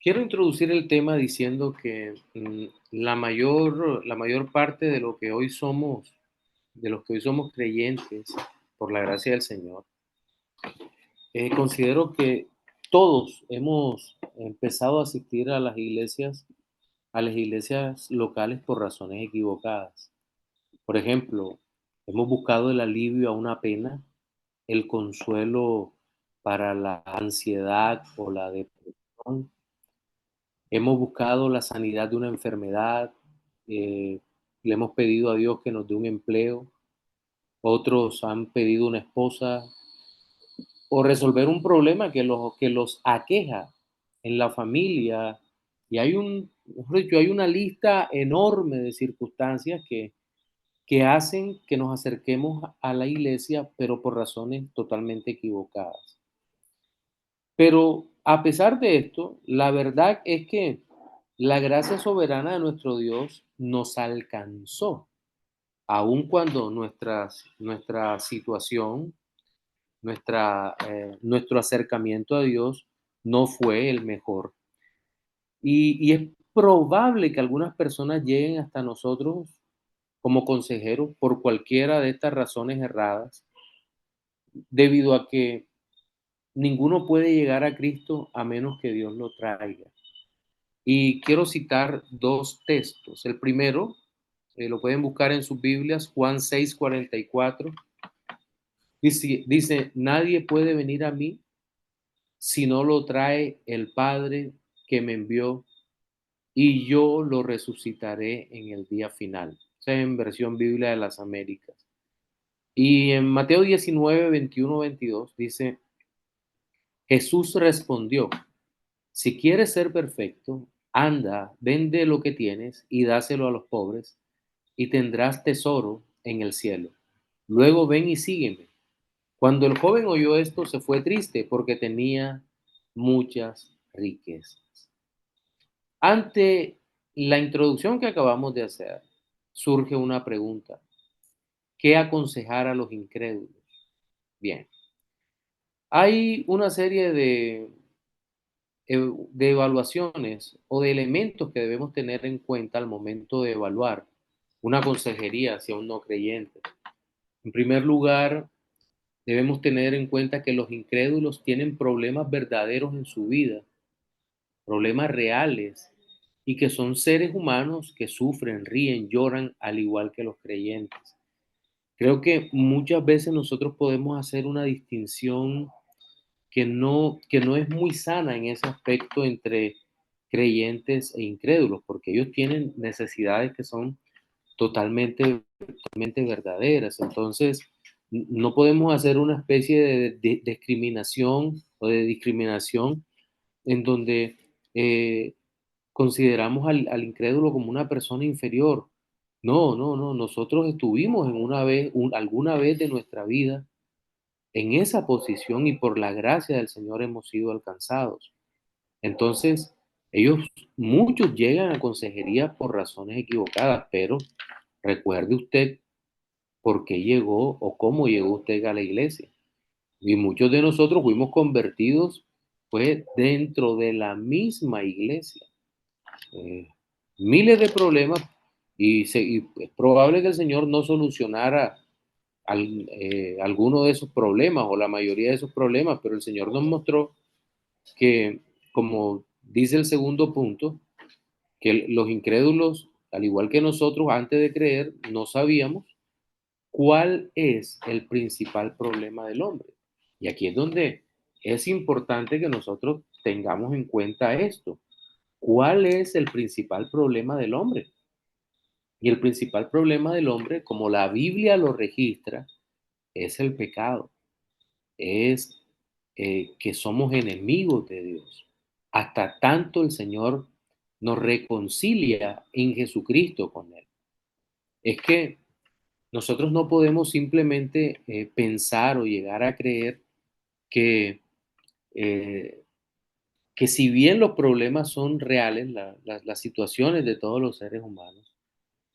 Quiero introducir el tema diciendo que la mayor parte de los que hoy somos creyentes, por la gracia del Señor, considero que todos hemos empezado a asistir a las iglesias locales por razones equivocadas. Por ejemplo, hemos buscado el alivio a una pena, el consuelo para la ansiedad o la depresión. Hemos buscado la sanidad de una enfermedad, le hemos pedido a Dios que nos dé un empleo, otros han pedido una esposa o resolver un problema que los aqueja en la familia. Y mejor dicho, hay una lista enorme de circunstancias que hacen que nos acerquemos a la iglesia, pero por razones totalmente equivocadas. Pero a pesar de esto, la verdad es que la gracia soberana de nuestro Dios nos alcanzó, aun cuando nuestra situación, nuestro acercamiento a Dios no fue el mejor. Y es probable que algunas personas lleguen hasta nosotros como consejeros por cualquiera de estas razones erradas, debido a que ninguno puede llegar a Cristo a menos que Dios lo traiga. Y quiero citar 2 textos. El primero, lo pueden buscar en sus Biblias, Juan 6:44. Dice: "Nadie puede venir a mí si no lo trae el Padre que me envió, y yo lo resucitaré en el día final". Esa es en versión Biblia de las Américas. Y en Mateo 19:21-22 dice: "Jesús respondió: Si quieres ser perfecto, anda, vende lo que tienes y dáselo a los pobres, y tendrás tesoro en el cielo. Luego ven y sígueme". Cuando el joven oyó esto, se fue triste porque tenía muchas riquezas. Ante la introducción que acabamos de hacer, surge una pregunta: ¿qué aconsejar a los incrédulos? Bien, hay una serie de evaluaciones o de elementos que debemos tener en cuenta al momento de evaluar una consejería hacia un no creyente. En primer lugar, debemos tener en cuenta que los incrédulos tienen problemas verdaderos en su vida, problemas reales, y que son seres humanos que sufren, ríen, lloran al igual que los creyentes. Creo que muchas veces nosotros podemos hacer una distinción que no es muy sana en ese aspecto entre creyentes e incrédulos, porque ellos tienen necesidades que son totalmente verdaderas. Entonces, no podemos hacer una especie de discriminación o de discriminación en donde consideramos al incrédulo como una persona inferior. No, no, no. Nosotros estuvimos en alguna vez de nuestra vida en esa posición, y por la gracia del Señor hemos sido alcanzados. Entonces, muchos llegan a consejería por razones equivocadas, pero recuerde usted por qué llegó o cómo llegó usted a la iglesia. Y muchos de nosotros fuimos convertidos, pues, dentro de la misma iglesia. Eh, Miles de problemas, y es probable que el Señor no solucionara alguno de esos problemas o la mayoría de esos problemas, pero el Señor nos mostró que, como dice el segundo punto, que los incrédulos, al igual que nosotros, antes de creer, no sabíamos cuál es el principal problema del hombre. Y aquí es donde es importante que nosotros tengamos en cuenta esto. ¿Cuál es el principal problema del hombre? Y el principal problema del hombre, como la Biblia lo registra, es el pecado. Es que somos enemigos de Dios. Hasta tanto el Señor nos reconcilia en Jesucristo con Él. Es que nosotros no podemos simplemente pensar o llegar a creer que, eh, que si bien los problemas son reales, las situaciones de todos los seres humanos,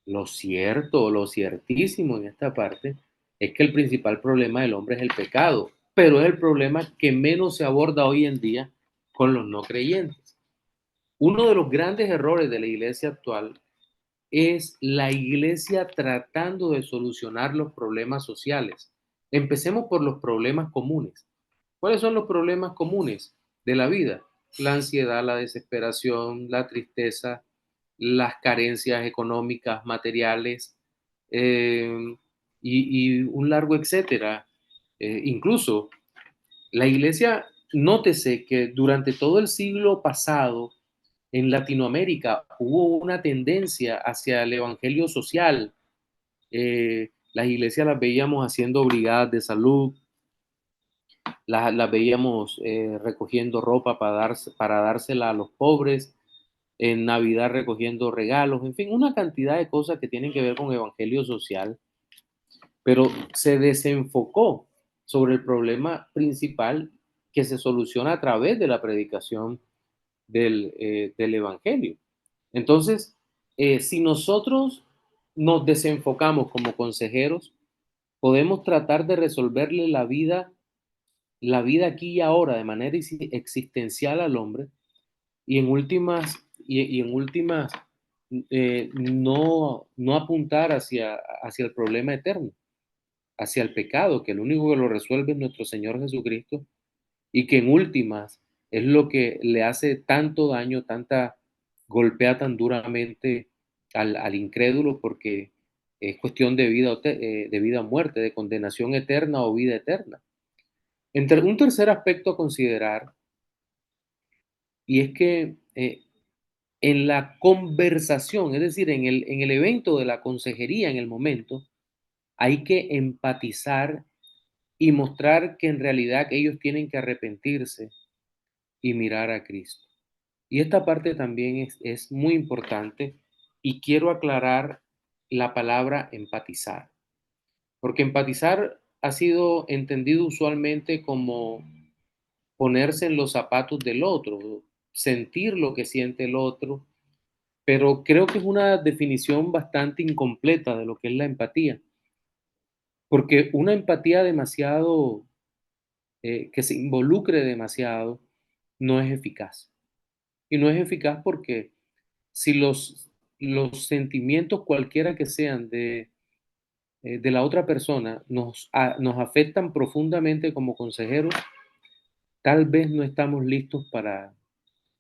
lo cierto, lo ciertísimo en esta parte es que el principal problema del hombre es el pecado, pero es el problema que menos se aborda hoy en día con los no creyentes. Uno de los grandes errores de la iglesia actual es la iglesia tratando de solucionar los problemas sociales. Empecemos por los problemas comunes. ¿Cuáles son los problemas comunes de la vida? La ansiedad, la desesperación, la tristeza, las carencias económicas, materiales, eh, y un largo etcétera. Incluso la iglesia, nótese que durante todo el siglo pasado en Latinoamérica hubo una tendencia hacia el evangelio social. Las iglesias las veíamos haciendo brigadas de salud, las veíamos recogiendo ropa para dársela a los pobres, en Navidad recogiendo regalos, en fin, una cantidad de cosas que tienen que ver con evangelio social, pero se desenfocó sobre el problema principal que se soluciona a través de la predicación del Evangelio. Entonces, si nosotros nos desenfocamos como consejeros, podemos tratar de resolverle la vida aquí y ahora de manera existencial al hombre y en últimas no apuntar hacia el problema eterno, hacia el pecado, que el único que lo resuelve es nuestro Señor Jesucristo y que en últimas es lo que le hace tanto daño, golpea tan duramente al incrédulo porque es cuestión de vida o muerte, de condenación eterna o vida eterna. Un tercer aspecto a considerar, y es que en la conversación, es decir, en el evento de la consejería, en el momento, hay que empatizar y mostrar que en realidad ellos tienen que arrepentirse y mirar a Cristo. Y esta parte también es muy importante y quiero aclarar la palabra empatizar, porque empatizar ha sido entendido usualmente como ponerse en los zapatos del otro, sentir lo que siente el otro, pero creo que es una definición bastante incompleta de lo que es la empatía, porque una empatía demasiado, que se involucre demasiado, no es eficaz. Y no es eficaz porque si los sentimientos, cualquiera que sean, de la otra persona, nos afectan profundamente como consejeros, tal vez no estamos listos para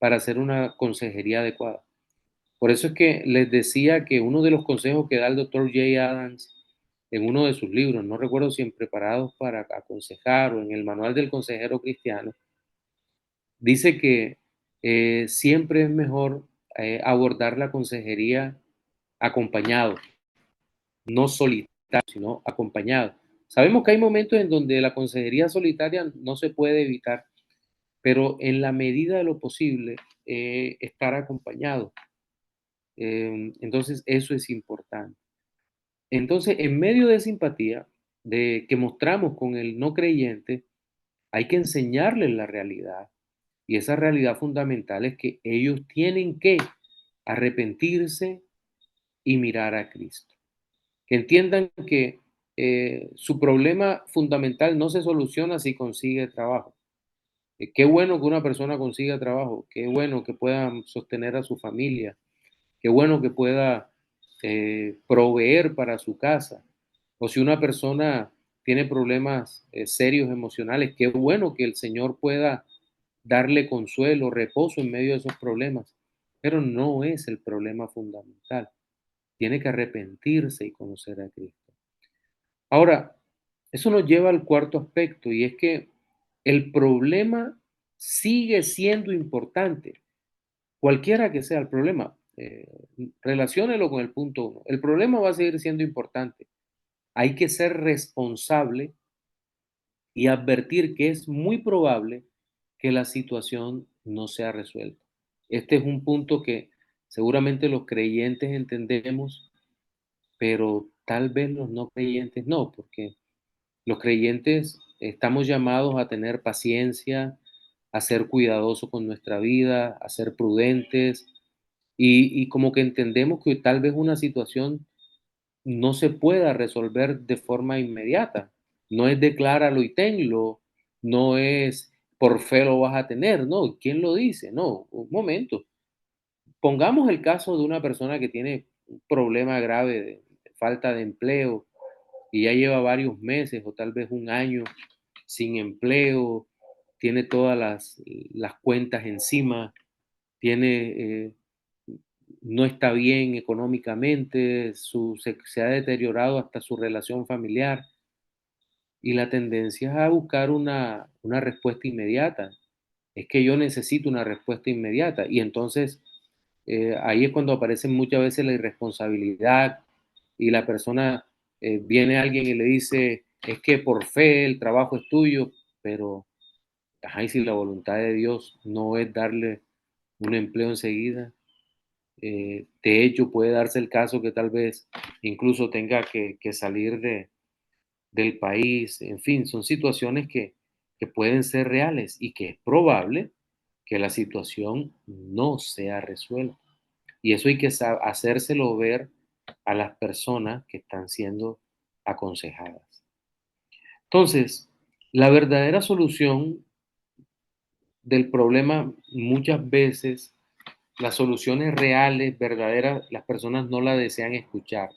hacer una consejería adecuada. Por eso es que les decía que uno de los consejos que da el doctor Jay Adams en uno de sus libros, no recuerdo si en Preparados para Aconsejar o en el Manual del Consejero Cristiano, dice que siempre es mejor abordar la consejería acompañado, no solitario, sino acompañado. Sabemos que hay momentos en donde la consejería solitaria no se puede evitar, pero en la medida de lo posible, estar acompañado. Entonces, eso es importante. Entonces, en medio de esa simpatía de que mostramos con el no creyente, hay que enseñarles la realidad. Y esa realidad fundamental es que ellos tienen que arrepentirse y mirar a Cristo. Que entiendan que su problema fundamental no se soluciona si consigue trabajo. Qué bueno que una persona consiga trabajo, qué bueno que pueda sostener a su familia, qué bueno que pueda proveer para su casa. O si una persona tiene problemas serios emocionales, qué bueno que el Señor pueda darle consuelo, reposo en medio de esos problemas. Pero no es el problema fundamental. Tiene que arrepentirse y conocer a Cristo. Ahora, eso nos lleva al cuarto aspecto y es que el problema sigue siendo importante, cualquiera que sea el problema. Relaciónelo con el punto uno. El problema va a seguir siendo importante. Hay que ser responsable y advertir que es muy probable que la situación no sea resuelta. Este es un punto que seguramente los creyentes entendemos, pero tal vez los no creyentes no, porque los creyentes estamos llamados a tener paciencia, a ser cuidadosos con nuestra vida, a ser prudentes y como que entendemos que tal vez una situación no se pueda resolver de forma inmediata. No es decláralo y tenlo, no es por fe lo vas a tener, no, ¿quién lo dice? No, un momento. Pongamos el caso de una persona que tiene un problema grave de falta de empleo y ya lleva varios meses o tal vez un año sin empleo, tiene todas las cuentas encima, tiene, no está bien económicamente, se ha deteriorado hasta su relación familiar y la tendencia es a buscar una respuesta inmediata. Es que yo necesito una respuesta inmediata y entonces ahí es cuando aparece muchas veces la irresponsabilidad y la persona, viene alguien y le dice, es que por fe el trabajo es tuyo, pero, ajá, y si la voluntad de Dios no es darle un empleo enseguida, de hecho puede darse el caso que tal vez incluso tenga que salir del país, en fin, son situaciones que pueden ser reales y que es probable que la situación no sea resuelta. Y eso hay que hacérselo ver a las personas que están siendo aconsejadas. Entonces, la verdadera solución del problema muchas veces, las soluciones reales, verdaderas, las personas no la desean escuchar.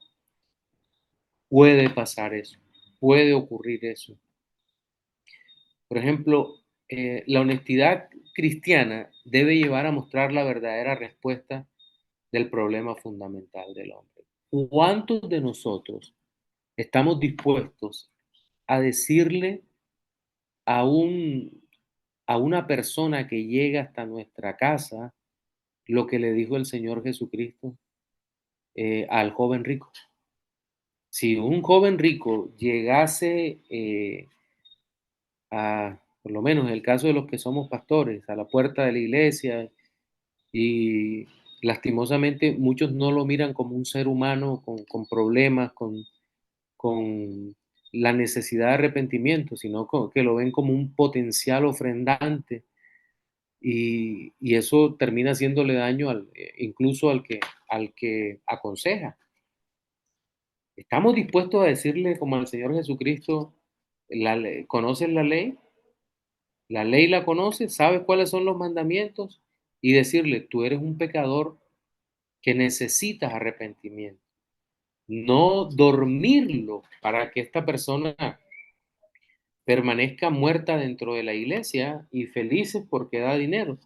Puede pasar eso, puede ocurrir eso. Por ejemplo, la honestidad cristiana debe llevar a mostrar la verdadera respuesta del problema fundamental del hombre. ¿Cuántos de nosotros estamos dispuestos a decirle a, un, a una persona que llega hasta nuestra casa lo que le dijo el Señor Jesucristo al joven rico? Si un joven rico llegase por lo menos en el caso de los que somos pastores, a la puerta de la iglesia y lastimosamente muchos no lo miran como un ser humano con problemas, con la necesidad de arrepentimiento, sino que lo ven como un potencial ofrendante y eso termina haciéndole daño incluso al que aconseja. ¿Estamos dispuestos a decirle como al Señor Jesucristo, conoces la ley? La ley la conoces, sabes cuáles son los mandamientos y decirle, tú eres un pecador que necesitas arrepentimiento. No dormirlo para que esta persona permanezca muerta dentro de la iglesia y felices porque da dinero,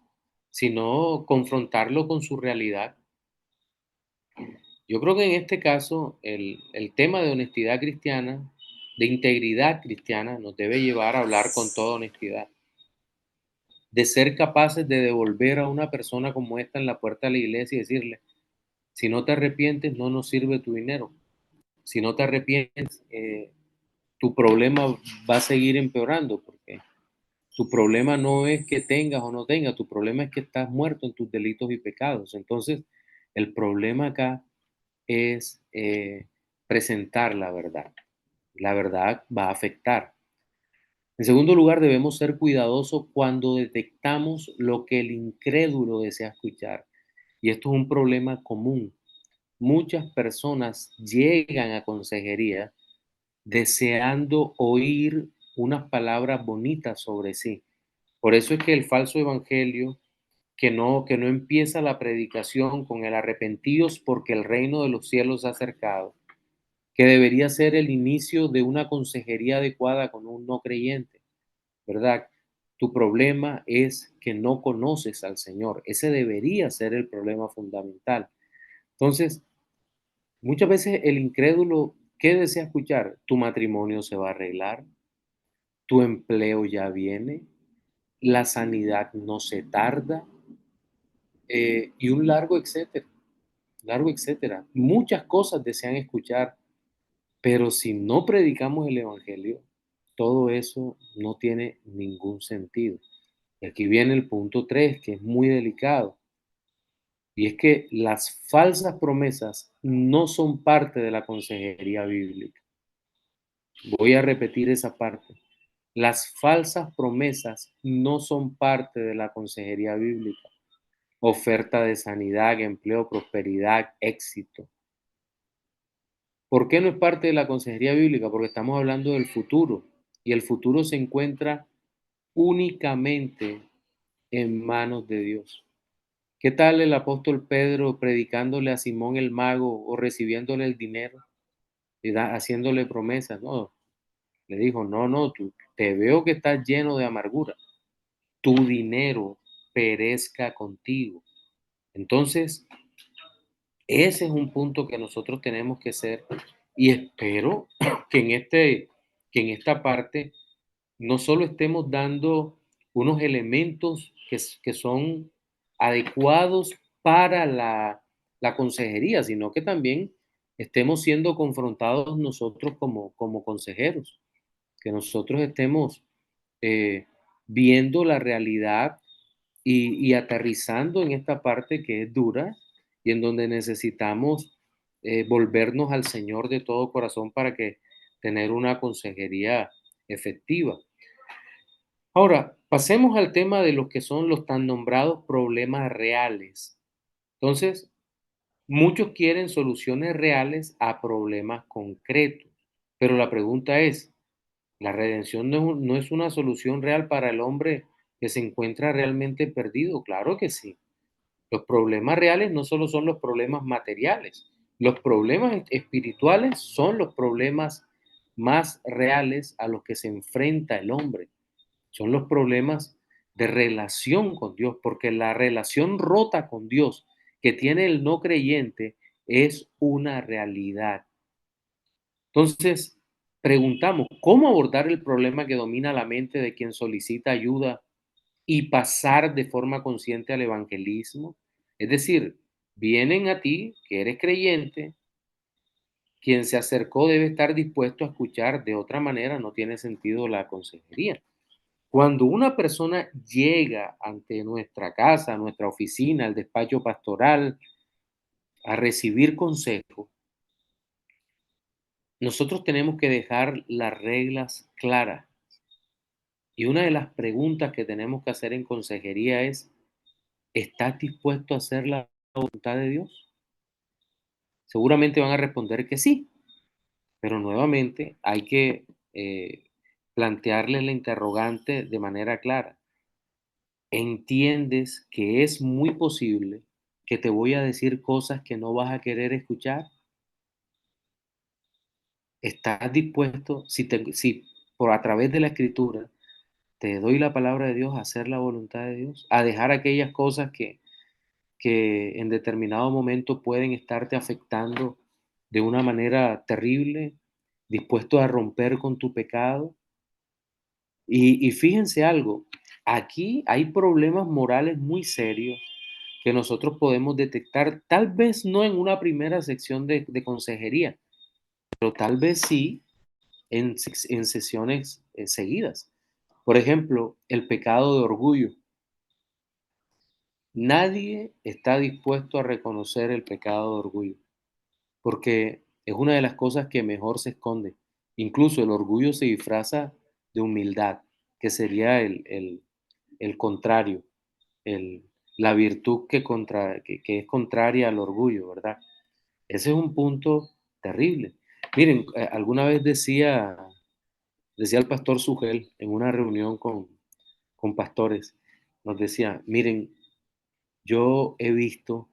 sino confrontarlo con su realidad. Yo creo que en este caso el tema de honestidad cristiana, de integridad cristiana, nos debe llevar a hablar con toda honestidad, de ser capaces de devolver a una persona como esta en la puerta de la iglesia y decirle, si no te arrepientes, no nos sirve tu dinero. Si no te arrepientes, tu problema va a seguir empeorando, porque tu problema no es que tengas o no tengas, tu problema es que estás muerto en tus delitos y pecados. Entonces, el problema acá es presentar la verdad. La verdad va a afectar. En segundo lugar, debemos ser cuidadosos cuando detectamos lo que el incrédulo desea escuchar. Y esto es un problema común. Muchas personas llegan a consejería deseando oír unas palabras bonitas sobre sí. Por eso es que el falso evangelio, que no empieza la predicación con el arrepentidos porque el reino de los cielos se ha acercado, que debería ser el inicio de una consejería adecuada con un no creyente, ¿verdad? Tu problema es que no conoces al Señor. Ese debería ser el problema fundamental. Entonces, muchas veces el incrédulo, ¿qué desea escuchar? Tu matrimonio se va a arreglar, tu empleo ya viene, la sanidad no se tarda, y un largo etcétera, largo etcétera. Muchas cosas desean escuchar, pero si no predicamos el Evangelio, todo eso no tiene ningún sentido. Y aquí viene el punto 3, que es muy delicado, y es que las falsas promesas no son parte de la consejería bíblica. Voy a repetir esa parte. Las falsas promesas no son parte de la consejería bíblica. Oferta de sanidad, empleo, prosperidad, éxito. ¿Por qué no es parte de la consejería bíblica? Porque estamos hablando del futuro y el futuro se encuentra únicamente en manos de Dios. ¿Qué tal el apóstol Pedro predicándole a Simón el mago o recibiéndole el dinero y haciéndole promesas? No, le dijo, no, no, tú, te veo que estás lleno de amargura. Tu dinero perezca contigo. Entonces, ese es un punto que nosotros tenemos que ser y espero que en esta parte no solo estemos dando unos elementos que son adecuados para la consejería, sino que también estemos siendo confrontados nosotros como consejeros, que nosotros estemos eh, viendo la realidad y aterrizando en esta parte que es dura y en donde necesitamos volvernos al Señor de todo corazón para que tener una consejería efectiva. Ahora, pasemos al tema de los que son los tan nombrados problemas reales. Entonces, muchos quieren soluciones reales a problemas concretos, pero la pregunta es, ¿la redención no es una solución real para el hombre que se encuentra realmente perdido? Claro que sí. Los problemas reales no solo son los problemas materiales, los problemas espirituales son los problemas más reales a los que se enfrenta el hombre. Son los problemas de relación con Dios, porque la relación rota con Dios que tiene el no creyente es una realidad. Entonces, preguntamos, ¿cómo abordar el problema que domina la mente de quien solicita ayuda y pasar de forma consciente al evangelismo? Es decir, vienen a ti, que eres creyente, quien se acercó debe estar dispuesto a escuchar, de otra manera no tiene sentido la consejería. Cuando una persona llega ante nuestra casa, nuestra oficina, el despacho pastoral, a recibir consejo, nosotros tenemos que dejar las reglas claras. Y una de las preguntas que tenemos que hacer en consejería es, ¿estás dispuesto a hacer la voluntad de Dios? Seguramente van a responder que sí, pero nuevamente hay que plantearles la interrogante de manera clara. ¿Entiendes que es muy posible que te voy a decir cosas que no vas a querer escuchar? ¿Estás dispuesto, si por a través de la escritura te doy la palabra de Dios, a hacer la voluntad de Dios, a dejar aquellas cosas que en determinado momento pueden estarte afectando de una manera terrible, dispuesto a romper con tu pecado? Y fíjense algo, aquí hay problemas morales muy serios que nosotros podemos detectar, tal vez no en una primera sección de consejería, pero tal vez sí en sesiones seguidas. Por ejemplo, el pecado de orgullo. Nadie está dispuesto a reconocer el pecado de orgullo, porque es una de las cosas que mejor se esconde. Incluso el orgullo se disfraza de humildad, que sería el contrario, el, la virtud que es contraria al orgullo, ¿verdad? Ese es un punto terrible. Miren, alguna vez decía el pastor Sugel en una reunión con pastores, nos decía, miren, yo he visto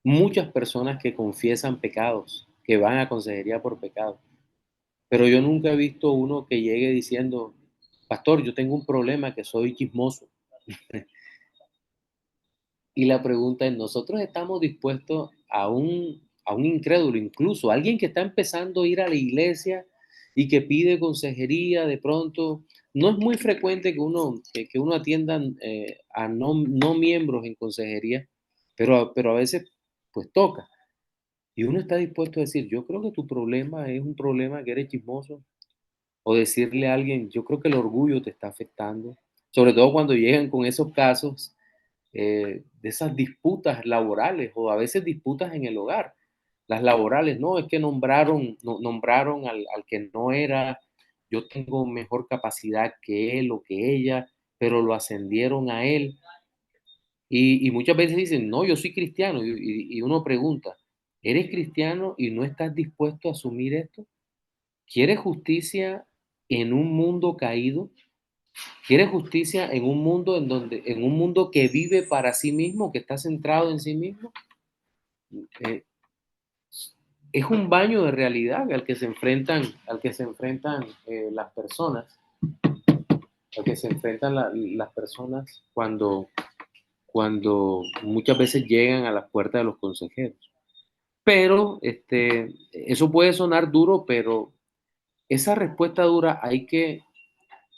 muchas personas que confiesan pecados, que van a consejería por pecado, pero yo nunca he visto uno que llegue diciendo, pastor, yo tengo un problema, que soy chismoso. Y la pregunta es, ¿nosotros estamos dispuestos a un incrédulo, incluso a alguien que está empezando a ir a la iglesia y que pide consejería de pronto? No es muy frecuente que uno atienda a no miembros en consejería, pero a veces pues toca. Y uno está dispuesto a decir, yo creo que tu problema es un problema que eres chismoso. O decirle a alguien, yo creo que el orgullo te está afectando. Sobre todo cuando llegan con esos casos de esas disputas laborales o a veces disputas en el hogar. Las laborales, no, es que nombraron al que no era, yo tengo mejor capacidad que él o que ella, pero lo ascendieron a él. Y muchas veces dicen, no, yo soy cristiano. Y uno pregunta, ¿eres cristiano y no estás dispuesto a asumir esto? ¿Quieres justicia en un mundo caído? ¿Quieres justicia en un mundo que vive para sí mismo, que está centrado en sí mismo? Eh, es un baño de realidad al que se enfrentan las personas, al que se enfrentan las personas cuando muchas veces llegan a las puertas de los consejeros. Pero eso puede sonar duro, pero esa respuesta dura hay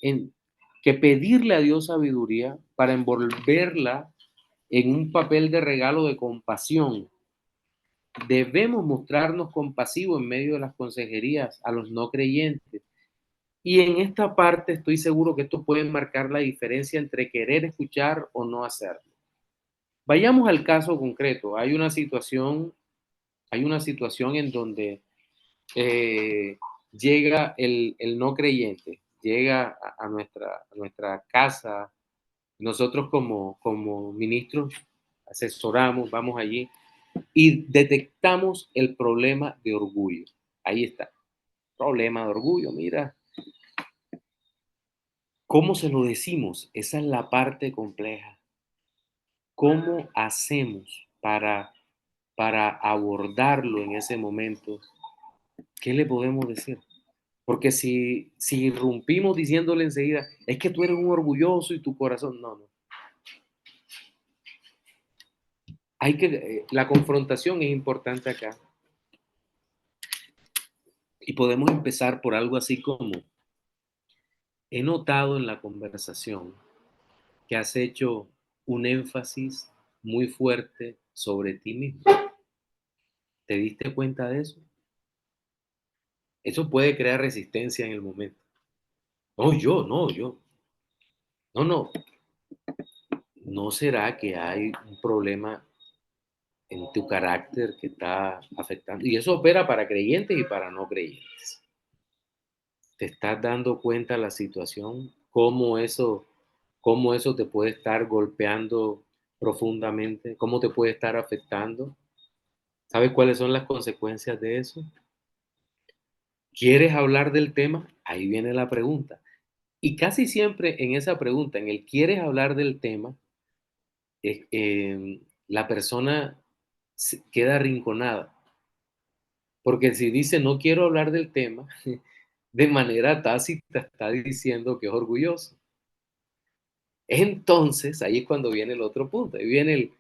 en, que pedirle a Dios sabiduría para envolverla en un papel de regalo de compasión. Debemos mostrarnos compasivos en medio de las consejerías a los no creyentes. Y en esta parte estoy seguro que esto puede marcar la diferencia entre querer escuchar o no hacerlo. Vayamos al caso concreto. Hay una situación en donde eh, llega el no creyente, llega a nuestra casa. Nosotros como ministros asesoramos, vamos allí y detectamos el problema de orgullo. Ahí está, problema de orgullo, mira. ¿Cómo se lo decimos? Esa es la parte compleja. ¿Cómo hacemos para abordarlo en ese momento? ¿Qué le podemos decir? Porque si irrumpimos diciéndole enseguida, es que tú eres un orgulloso y tu corazón, no, no. La confrontación es importante acá. Y podemos empezar por algo así como, he notado en la conversación que has hecho un énfasis muy fuerte sobre ti mismo. ¿Te diste cuenta de eso? Eso puede crear resistencia en el momento. No, yo. No, no. ¿No será que hay un problema en tu carácter que está afectando? Y eso opera para creyentes y para no creyentes. ¿Te estás dando cuenta de la situación? Cómo eso te puede estar golpeando profundamente? ¿Cómo te puede estar afectando? ¿Sabes cuáles son las consecuencias de eso? ¿Quieres hablar del tema? Ahí viene la pregunta. Y casi siempre en esa pregunta, en el quieres hablar del tema, la persona queda arrinconada. Porque si dice no quiero hablar del tema, de manera tácita está diciendo que es orgulloso. Entonces, ahí es cuando viene el otro punto. Ahí viene el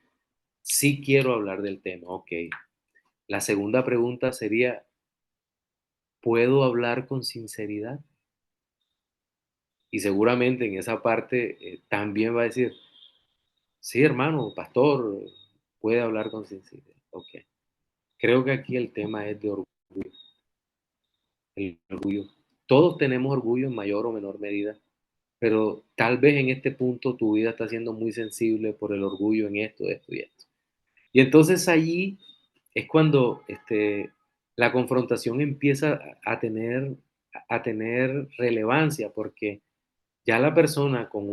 sí quiero hablar del tema. Ok. La segunda pregunta sería, ¿puedo hablar con sinceridad? Y seguramente en esa parte también va a decir, sí, hermano, pastor, puede hablar con sinceridad. Ok. Creo que aquí el tema es de orgullo. El orgullo. Todos tenemos orgullo en mayor o menor medida, pero tal vez en este punto tu vida está siendo muy sensible por el orgullo en esto y esto. Y entonces allí es cuando la confrontación empieza a tener relevancia, porque ya la persona con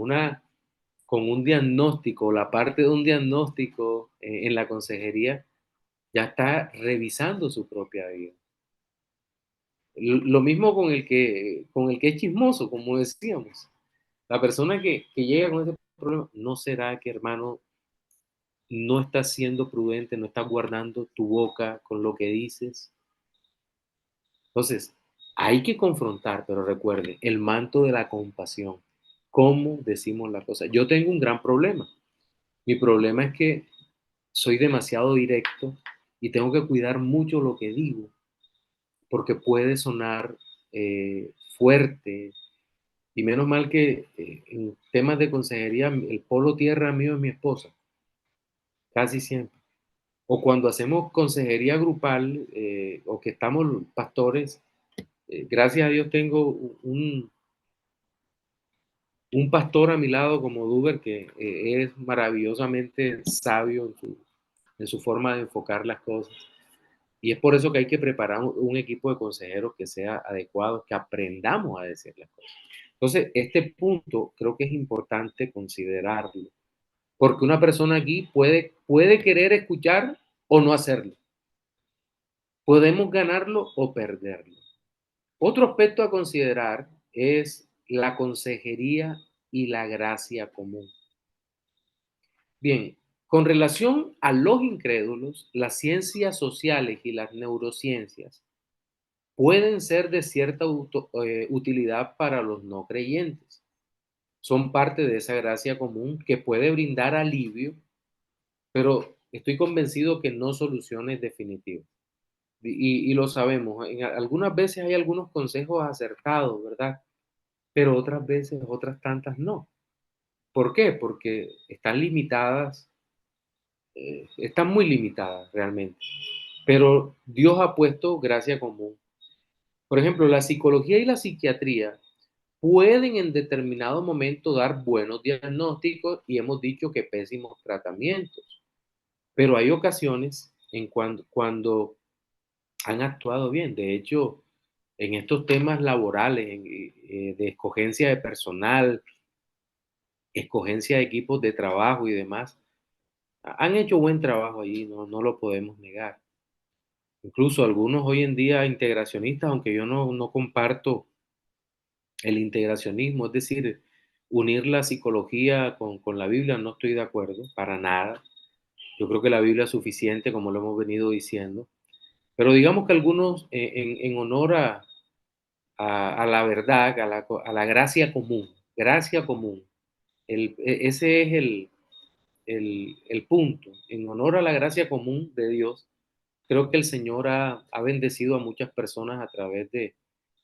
un diagnóstico, la parte de un diagnóstico en la consejería, ya está revisando su propia vida. Lo mismo con el que es chismoso, como decíamos. La persona que llega con ese problema, ¿no será que, hermano, no estás siendo prudente, no estás guardando tu boca con lo que dices? Entonces, hay que confrontar, pero recuerde, el manto de la compasión. ¿Cómo decimos la cosa? Yo tengo un gran problema. Mi problema es que soy demasiado directo y tengo que cuidar mucho lo que digo, porque puede sonar fuerte. Y menos mal que en temas de consejería, el polo tierra mío es mi esposa, casi siempre. O cuando hacemos consejería grupal o que estamos pastores, gracias a Dios tengo un pastor a mi lado como Duber que es maravillosamente sabio en su forma de enfocar las cosas. Y es por eso que hay que preparar un equipo de consejeros que sea adecuado, que aprendamos a decir las cosas. Entonces, este punto creo que es importante considerarlo, porque una persona aquí puede querer escuchar o no hacerlo. Podemos ganarlo o perderlo. Otro aspecto a considerar es la consejería y la gracia común. Bien, con relación a los incrédulos, las ciencias sociales y las neurociencias pueden ser de cierta utilidad para los no creyentes. Son parte de esa gracia común que puede brindar alivio, pero estoy convencido que no soluciones definitivas. Y lo sabemos, algunas veces hay algunos consejos acertados, ¿verdad? Pero otras veces, otras tantas no. ¿Por qué? Porque están limitadas, están muy limitadas realmente. Pero Dios ha puesto gracia común. Por ejemplo, la psicología y la psiquiatría pueden en determinado momento dar buenos diagnósticos y hemos dicho que pésimos tratamientos, pero hay ocasiones en cuando han actuado bien. De hecho, en estos temas laborales, de escogencia de personal, escogencia de equipos de trabajo y demás, han hecho buen trabajo allí, no lo podemos negar. Incluso algunos hoy en día integracionistas, aunque yo no comparto el integracionismo, es decir, unir la psicología con la Biblia, no estoy de acuerdo, para nada. Yo creo que la Biblia es suficiente, como lo hemos venido diciendo. Pero digamos que algunos, en honor a la verdad, a la gracia común, ese es el punto. En honor a la gracia común de Dios, creo que el Señor ha bendecido a muchas personas a través de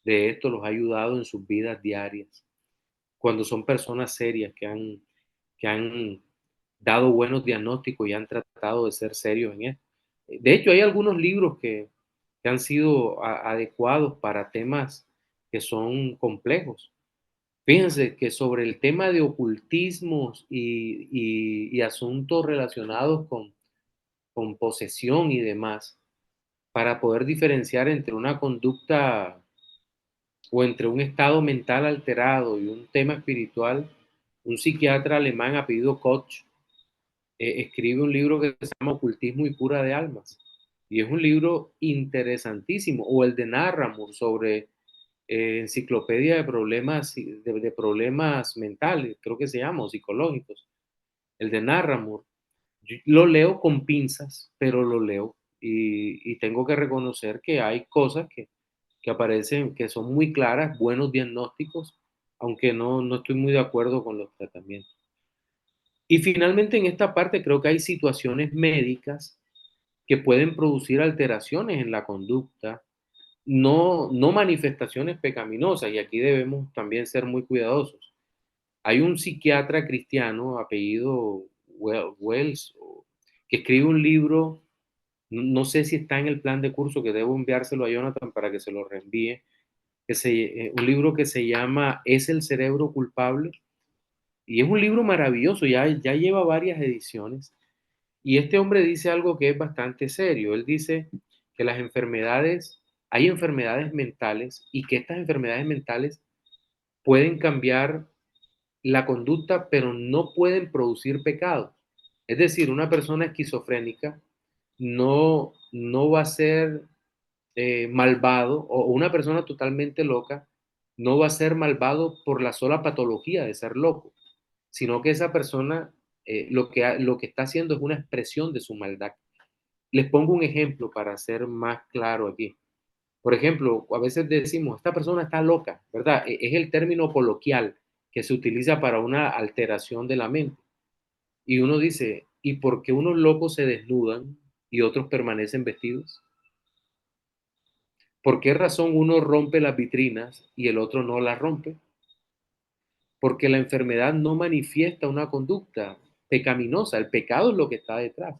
esto, los ha ayudado en sus vidas diarias. Cuando son personas serias que han dado buenos diagnósticos y han tratado de ser serios en esto. De hecho, hay algunos libros que han sido adecuados para temas que son complejos. Fíjense que sobre el tema de ocultismos y asuntos relacionados con posesión y demás, para poder diferenciar entre una conducta o entre un estado mental alterado y un tema espiritual, un psiquiatra alemán apellido Koch escribe un libro que se llama Ocultismo y Cura de Almas. Y es un libro interesantísimo. O el de Narramur sobre enciclopedia de problemas, de problemas mentales, creo que se llama, o psicológicos. El de Narramur. Yo lo leo con pinzas, pero lo leo. Y tengo que reconocer que hay cosas que aparecen, que son muy claras, buenos diagnósticos, aunque no estoy muy de acuerdo con los tratamientos. Y finalmente en esta parte creo que hay situaciones médicas que pueden producir alteraciones en la conducta, no manifestaciones pecaminosas, y aquí debemos también ser muy cuidadosos. Hay un psiquiatra cristiano apellido Wells que escribe un libro, no sé si está en el plan de curso, que debo enviárselo a Jonathan para que se lo reenvíe, un libro que se llama ¿Es el cerebro culpable? Y es un libro maravilloso, ya lleva varias ediciones. Y este hombre dice algo que es bastante serio. Él dice que hay enfermedades mentales y que estas enfermedades mentales pueden cambiar la conducta, pero no pueden producir pecado. Es decir, una persona esquizofrénica no va a ser malvado, o una persona totalmente loca no va a ser malvado por la sola patología de ser loco, sino que esa persona lo que está haciendo es una expresión de su maldad. Les pongo un ejemplo para ser más claro aquí. Por ejemplo, a veces decimos, esta persona está loca, ¿verdad? Es el término coloquial que se utiliza para una alteración de la mente. Y uno dice, ¿y por qué unos locos se desnudan y otros permanecen vestidos? ¿Por qué razón uno rompe las vitrinas y el otro no las rompe? Porque la enfermedad no manifiesta una conducta pecaminosa, el pecado es lo que está detrás.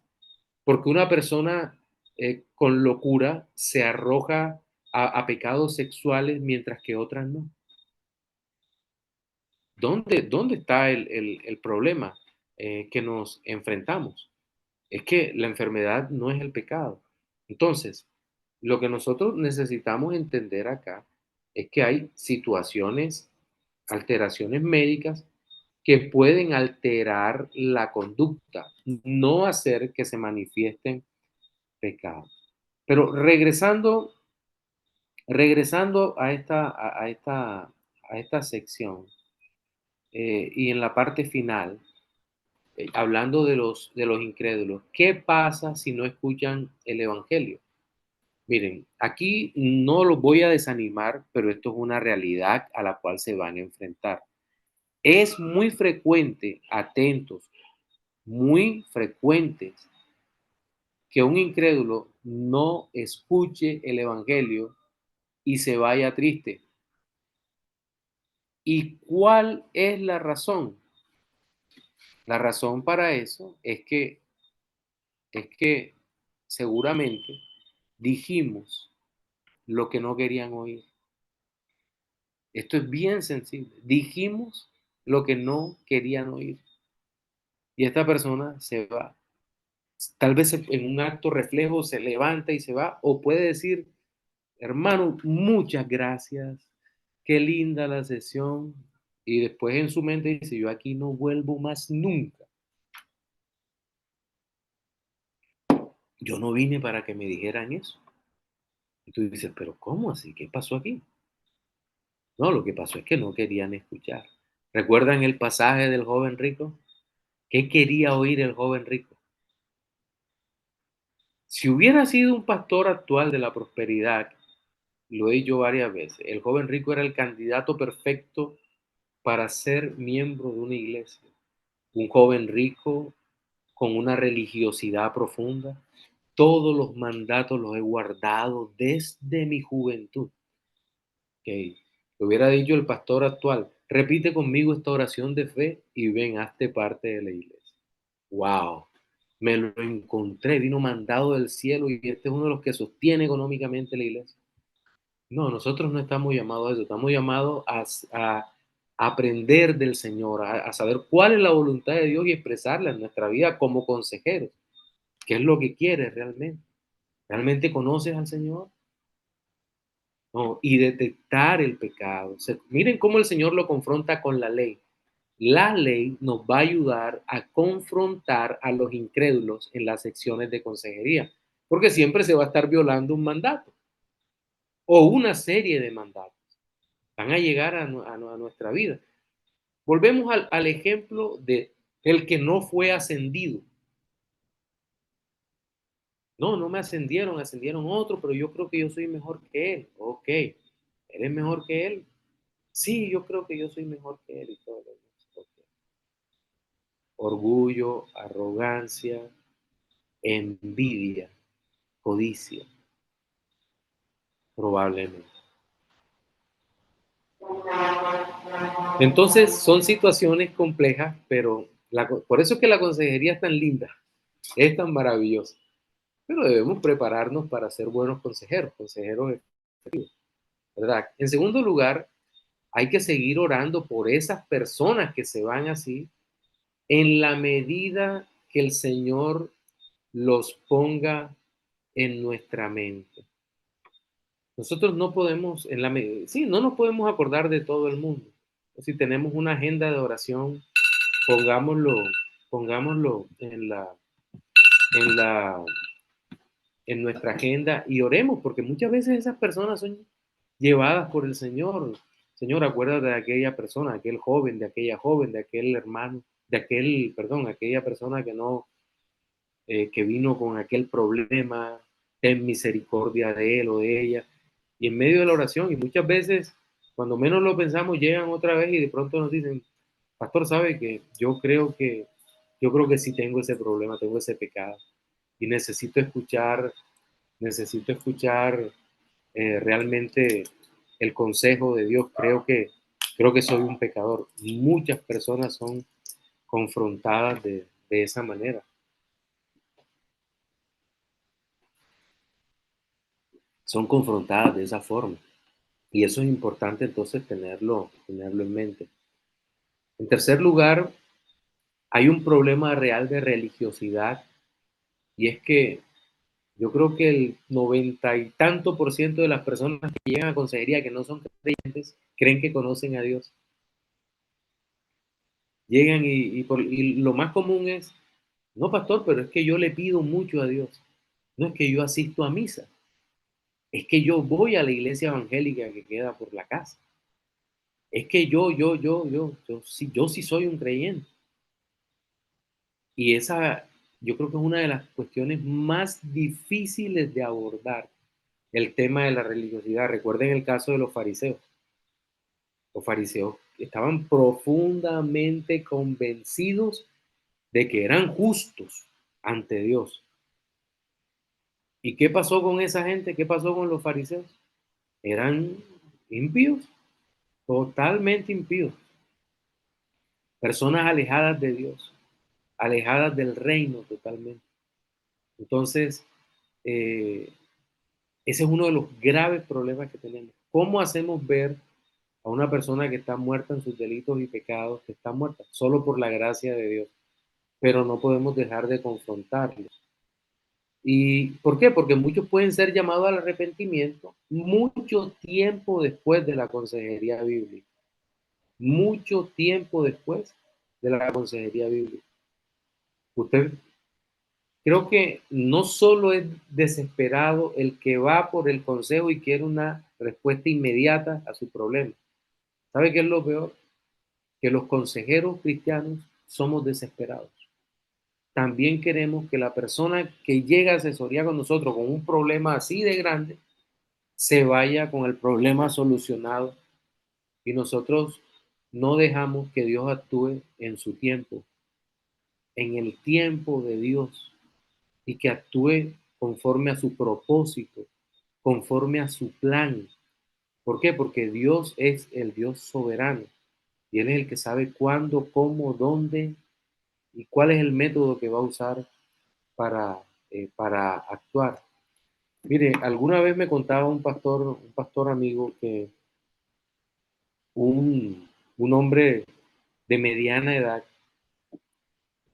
Porque una persona con locura se arroja a pecados sexuales mientras que otras no. ¿Dónde está el problema que nos enfrentamos? Es que la enfermedad no es el pecado. Entonces, lo que nosotros necesitamos entender acá es que hay situaciones, alteraciones médicas que pueden alterar la conducta, no hacer que se manifiesten pecados. Pero regresando a esta sección, y en la parte final, hablando de los incrédulos, ¿qué pasa si no escuchan el Evangelio? Miren, aquí no los voy a desanimar, pero esto es una realidad a la cual se van a enfrentar. Es muy frecuente, atentos, muy frecuentes que un incrédulo no escuche el Evangelio y se vaya triste. ¿Y cuál es la razón? La razón para eso es que seguramente dijimos lo que no querían oír. Esto es bien sencillo. Dijimos lo que no querían oír. Y esta persona se va. Tal vez en un acto reflejo se levanta y se va, o puede decir, hermano, muchas gracias, qué linda la sesión. Y después en su mente dice, yo aquí no vuelvo más nunca. Yo no vine para que me dijeran eso. Y tú dices, pero ¿cómo así? ¿Qué pasó aquí? No, lo que pasó es que no querían escuchar. ¿Recuerdan el pasaje del joven rico? ¿Qué quería oír el joven rico? Si hubiera sido un pastor actual de la prosperidad, lo he dicho varias veces, el joven rico era el candidato perfecto para ser miembro de una iglesia. Un joven rico con una religiosidad profunda. Todos los mandatos los he guardado desde mi juventud. Okay. Lo hubiera dicho el pastor actual. Repite conmigo esta oración de fe y ven, hazte parte de la iglesia. Wow. Me lo encontré, vino mandado del cielo y este es uno de los que sostiene económicamente la iglesia. No, nosotros no estamos llamados a eso, estamos llamados a aprender del Señor, a saber cuál es la voluntad de Dios y expresarla en nuestra vida como consejeros. ¿Qué es lo que quieres realmente? ¿Realmente conoces al Señor? No, y detectar el pecado. Miren cómo el Señor lo confronta con la ley. La ley nos va a ayudar a confrontar a los incrédulos en las secciones de consejería, porque siempre se va a estar violando un mandato o una serie de mandatos. Van a llegar a nuestra vida. Volvemos al ejemplo de el que no fue ascendido. No, no me ascendieron, ascendieron otro, pero yo creo que yo soy mejor que él. Ok, ¿eres mejor que él? Sí, yo creo que yo soy mejor que él y todo lo demás. Ok. Orgullo, arrogancia, envidia, codicia, probablemente. Entonces, son situaciones complejas, pero por eso es que la consejería es tan linda, es tan maravillosa. Pero debemos prepararnos para ser buenos consejeros, consejeros efectivos, ¿verdad? En segundo lugar, hay que seguir orando por esas personas que se van así en la medida que el Señor los ponga en nuestra mente. Nosotros no podemos, sí, no nos podemos acordar de todo el mundo. Si tenemos una agenda de oración, pongámoslo, pongámoslo en la, en nuestra agenda y oremos, porque muchas veces esas personas son llevadas por el Señor. Señor, acuérdate de aquella persona, de aquel joven, de aquella joven, de aquel hermano, de aquel, perdón, aquella persona que no, que vino con aquel problema, ten misericordia de él o de ella. Y en medio de la oración, y muchas veces, cuando menos lo pensamos, llegan otra vez y de pronto nos dicen, pastor, sabe que yo creo que sí tengo ese problema, tengo ese pecado y necesito escuchar realmente el consejo de Dios. Creo que soy un pecador. Muchas personas son confrontadas de esa manera. Son confrontadas de esa forma. Y eso es importante entonces tenerlo en mente. En tercer lugar, hay un problema real de religiosidad y es que yo creo que el 90 y tanto por ciento de las personas que llegan a consejería que no son creyentes creen que conocen a Dios. Llegan y lo más común es, no, pastor, pero es que yo le pido mucho a Dios. No es que yo asisto a misa, es que yo voy a la iglesia evangélica que queda por la casa. es que yo sí soy un creyente. Y esa, yo creo que es una de las cuestiones más difíciles de abordar, el tema de la religiosidad. Recuerden el caso de los fariseos. Los fariseos estaban profundamente convencidos de que eran justos ante Dios. ¿Y qué pasó con esa gente? ¿Qué pasó con los fariseos? Eran impíos, totalmente impíos, personas alejadas de Dios, alejadas del reino totalmente. Entonces, eh, ese es uno de los graves problemas que tenemos. ¿Cómo hacemos ver a una persona que está muerta en sus delitos y pecados, que está muerta solo por la gracia de Dios? Pero no podemos dejar de confrontarlos. ¿Y por qué? Porque muchos pueden ser llamados al arrepentimiento mucho tiempo después de la consejería bíblica. Mucho tiempo después de la consejería bíblica. Usted, creo que no solo es desesperado el que va por el consejo y quiere una respuesta inmediata a su problema. ¿Sabe qué es lo peor? Que los consejeros cristianos somos desesperados. También queremos que la persona que llega a asesoría con nosotros con un problema así de grande se vaya con el problema solucionado y nosotros no dejamos que Dios actúe en su tiempo, en el tiempo de Dios, y que actúe conforme a su propósito, conforme a su plan. ¿Por qué? Porque Dios es el Dios soberano y Él es el que sabe cuándo, cómo, dónde y cuál es el método que va a usar para actuar. Mire, alguna vez me contaba un pastor amigo que un hombre de mediana edad,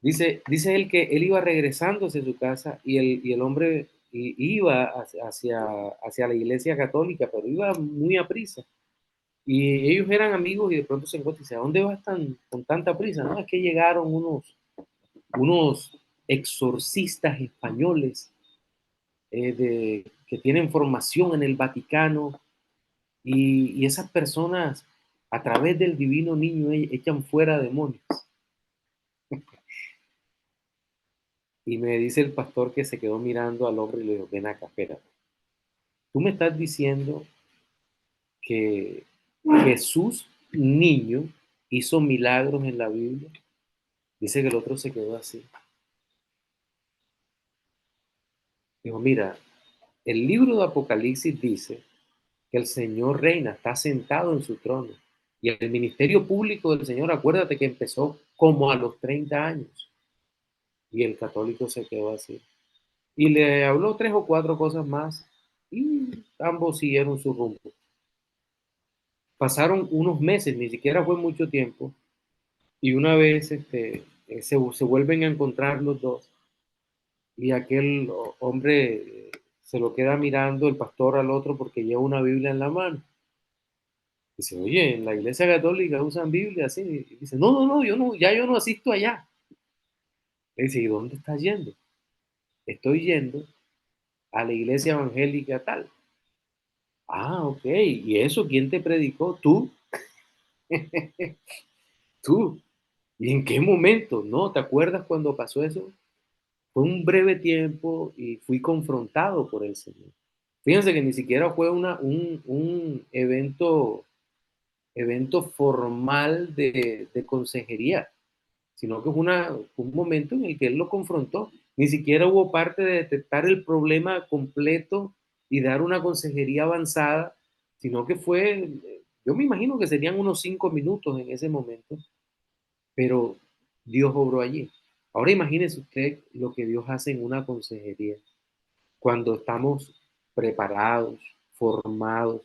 dice él que él iba regresando hacia su casa y el hombre iba hacia la iglesia católica, pero iba muy a prisa. Y ellos eran amigos y de pronto se encuentran y dice, ¿a dónde vas con tanta prisa? No, es que llegaron unos exorcistas españoles que tienen formación en el Vaticano y esas personas a través del divino niño echan fuera demonios. Y me dice el pastor que se quedó mirando al hombre y le dijo, ven acá, espérate. Tú me estás diciendo que Jesús, niño, hizo milagros en la Biblia. Dice que el otro se quedó así. Dijo, mira, el libro de Apocalipsis dice que el Señor reina, está sentado en su trono. Y el ministerio público del Señor, acuérdate que empezó como a los 30 años. Y el católico se quedó así. Y le habló tres o cuatro cosas más y ambos siguieron su rumbo. Pasaron unos meses, ni siquiera fue mucho tiempo, y una vez se vuelven a encontrar los dos y aquel hombre se lo queda mirando el pastor al otro porque lleva una Biblia en la mano. Dice, oye, en la iglesia católica usan Biblia así. Y dice, no, yo no, ya yo no asisto allá. Le dice, ¿y dónde estás yendo? Estoy yendo a la iglesia evangélica tal. Ah, ok. ¿Y eso quién te predicó? Tú. Tú. ¿Y en qué momento? No, ¿te acuerdas cuando pasó eso? Fue un breve tiempo y fui confrontado por el Señor. Fíjense que ni siquiera fue un evento formal de consejería, sino que fue un momento en el que Él lo confrontó. Ni siquiera hubo parte de detectar el problema completo y dar una consejería avanzada, sino que fue, yo me imagino que serían unos 5 minutos en ese momento, pero Dios obró allí. Ahora imagínese usted lo que Dios hace en una consejería, cuando estamos preparados, formados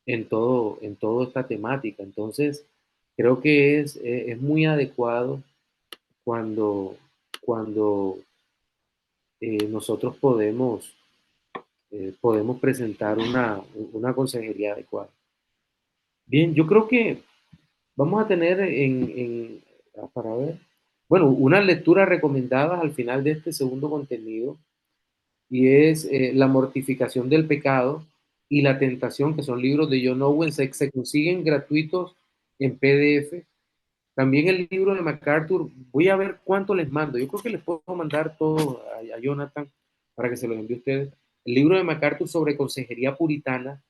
en toda esta temática. Entonces, creo que es muy adecuado cuando, cuando nosotros podemos presentar una consejería adecuada. Bien, yo creo que vamos a tener para ver, bueno, unas lecturas recomendadas al final de este segundo contenido, y es La mortificación del pecado y La tentación, que son libros de John Owen, se consiguen gratuitos en PDF. También el libro de MacArthur, voy a ver cuánto les mando. Yo creo que les puedo mandar todo a Jonathan para que se los envíe a ustedes. El libro de MacArthur sobre consejería puritana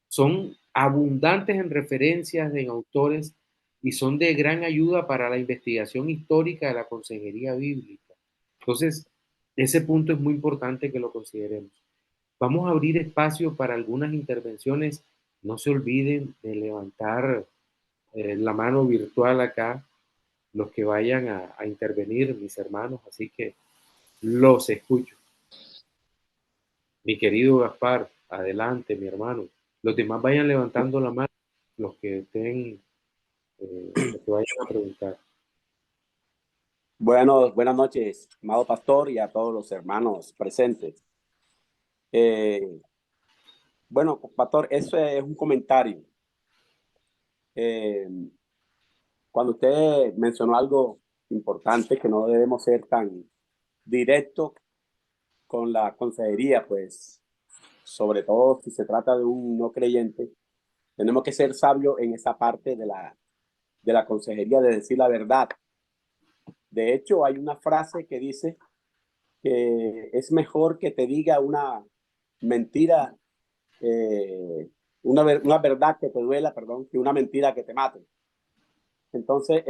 son abundantes en referencias, en autores, y son de gran ayuda para la investigación histórica de la consejería bíblica. Entonces, ese punto es muy importante que lo consideremos. Vamos a abrir espacio para algunas intervenciones. No se olviden de levantar la mano virtual acá, los que vayan a intervenir, mis hermanos. Así que los escucho. Mi querido Gaspar, adelante, mi hermano. Los demás vayan levantando la mano, los que estén, los que vayan a preguntar. Bueno, buenas noches, amado pastor, y a todos los hermanos presentes. Bueno, pastor, eso es un comentario. Eh, Cuando usted mencionó algo importante, que no debemos ser tan directos con la consejería, pues, sobre todo si se trata de un no creyente, tenemos que ser sabios en esa parte de la consejería, de decir la verdad. De hecho, hay una frase que dice que es mejor que te diga una mentira, una verdad que te duela, perdón, que una mentira que te mate. Entonces,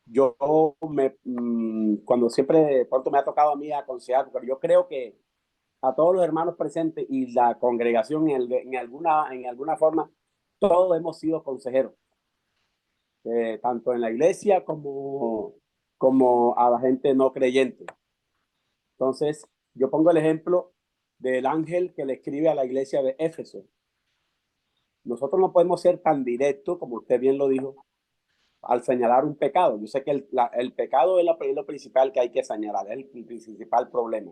yo cuando siempre, de pronto me ha tocado a mí aconsejar, pero yo creo que a todos los hermanos presentes y la congregación en alguna forma, todos hemos sido consejeros, tanto en la iglesia como a la gente no creyente. Entonces, yo pongo el ejemplo del ángel que le escribe a la iglesia de Éfeso. Nosotros no podemos ser tan directos, como usted bien lo dijo, al señalar un pecado. Yo sé que el pecado es lo principal que hay que señalar, es el principal problema.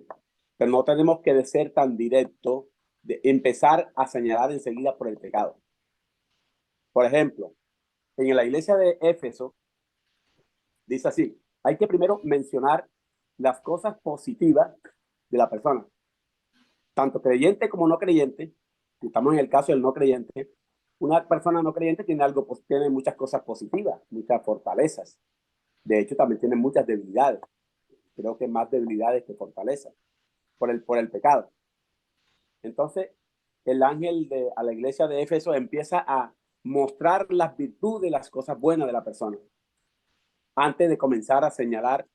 Pero no tenemos que ser tan directos de empezar a señalar enseguida por el pecado. Por ejemplo, en la iglesia de Éfeso dice así, hay que primero mencionar las cosas positivas de la persona, tanto creyente como no creyente. Estamos en el caso del no creyente. Una persona no creyente tiene muchas cosas positivas, muchas fortalezas. De hecho, también tiene muchas debilidades. Creo que más debilidades que fortalezas por el pecado. Entonces, el ángel a la iglesia de Éfeso empieza a mostrar las virtudes, las cosas buenas de la persona, antes de comenzar a señalar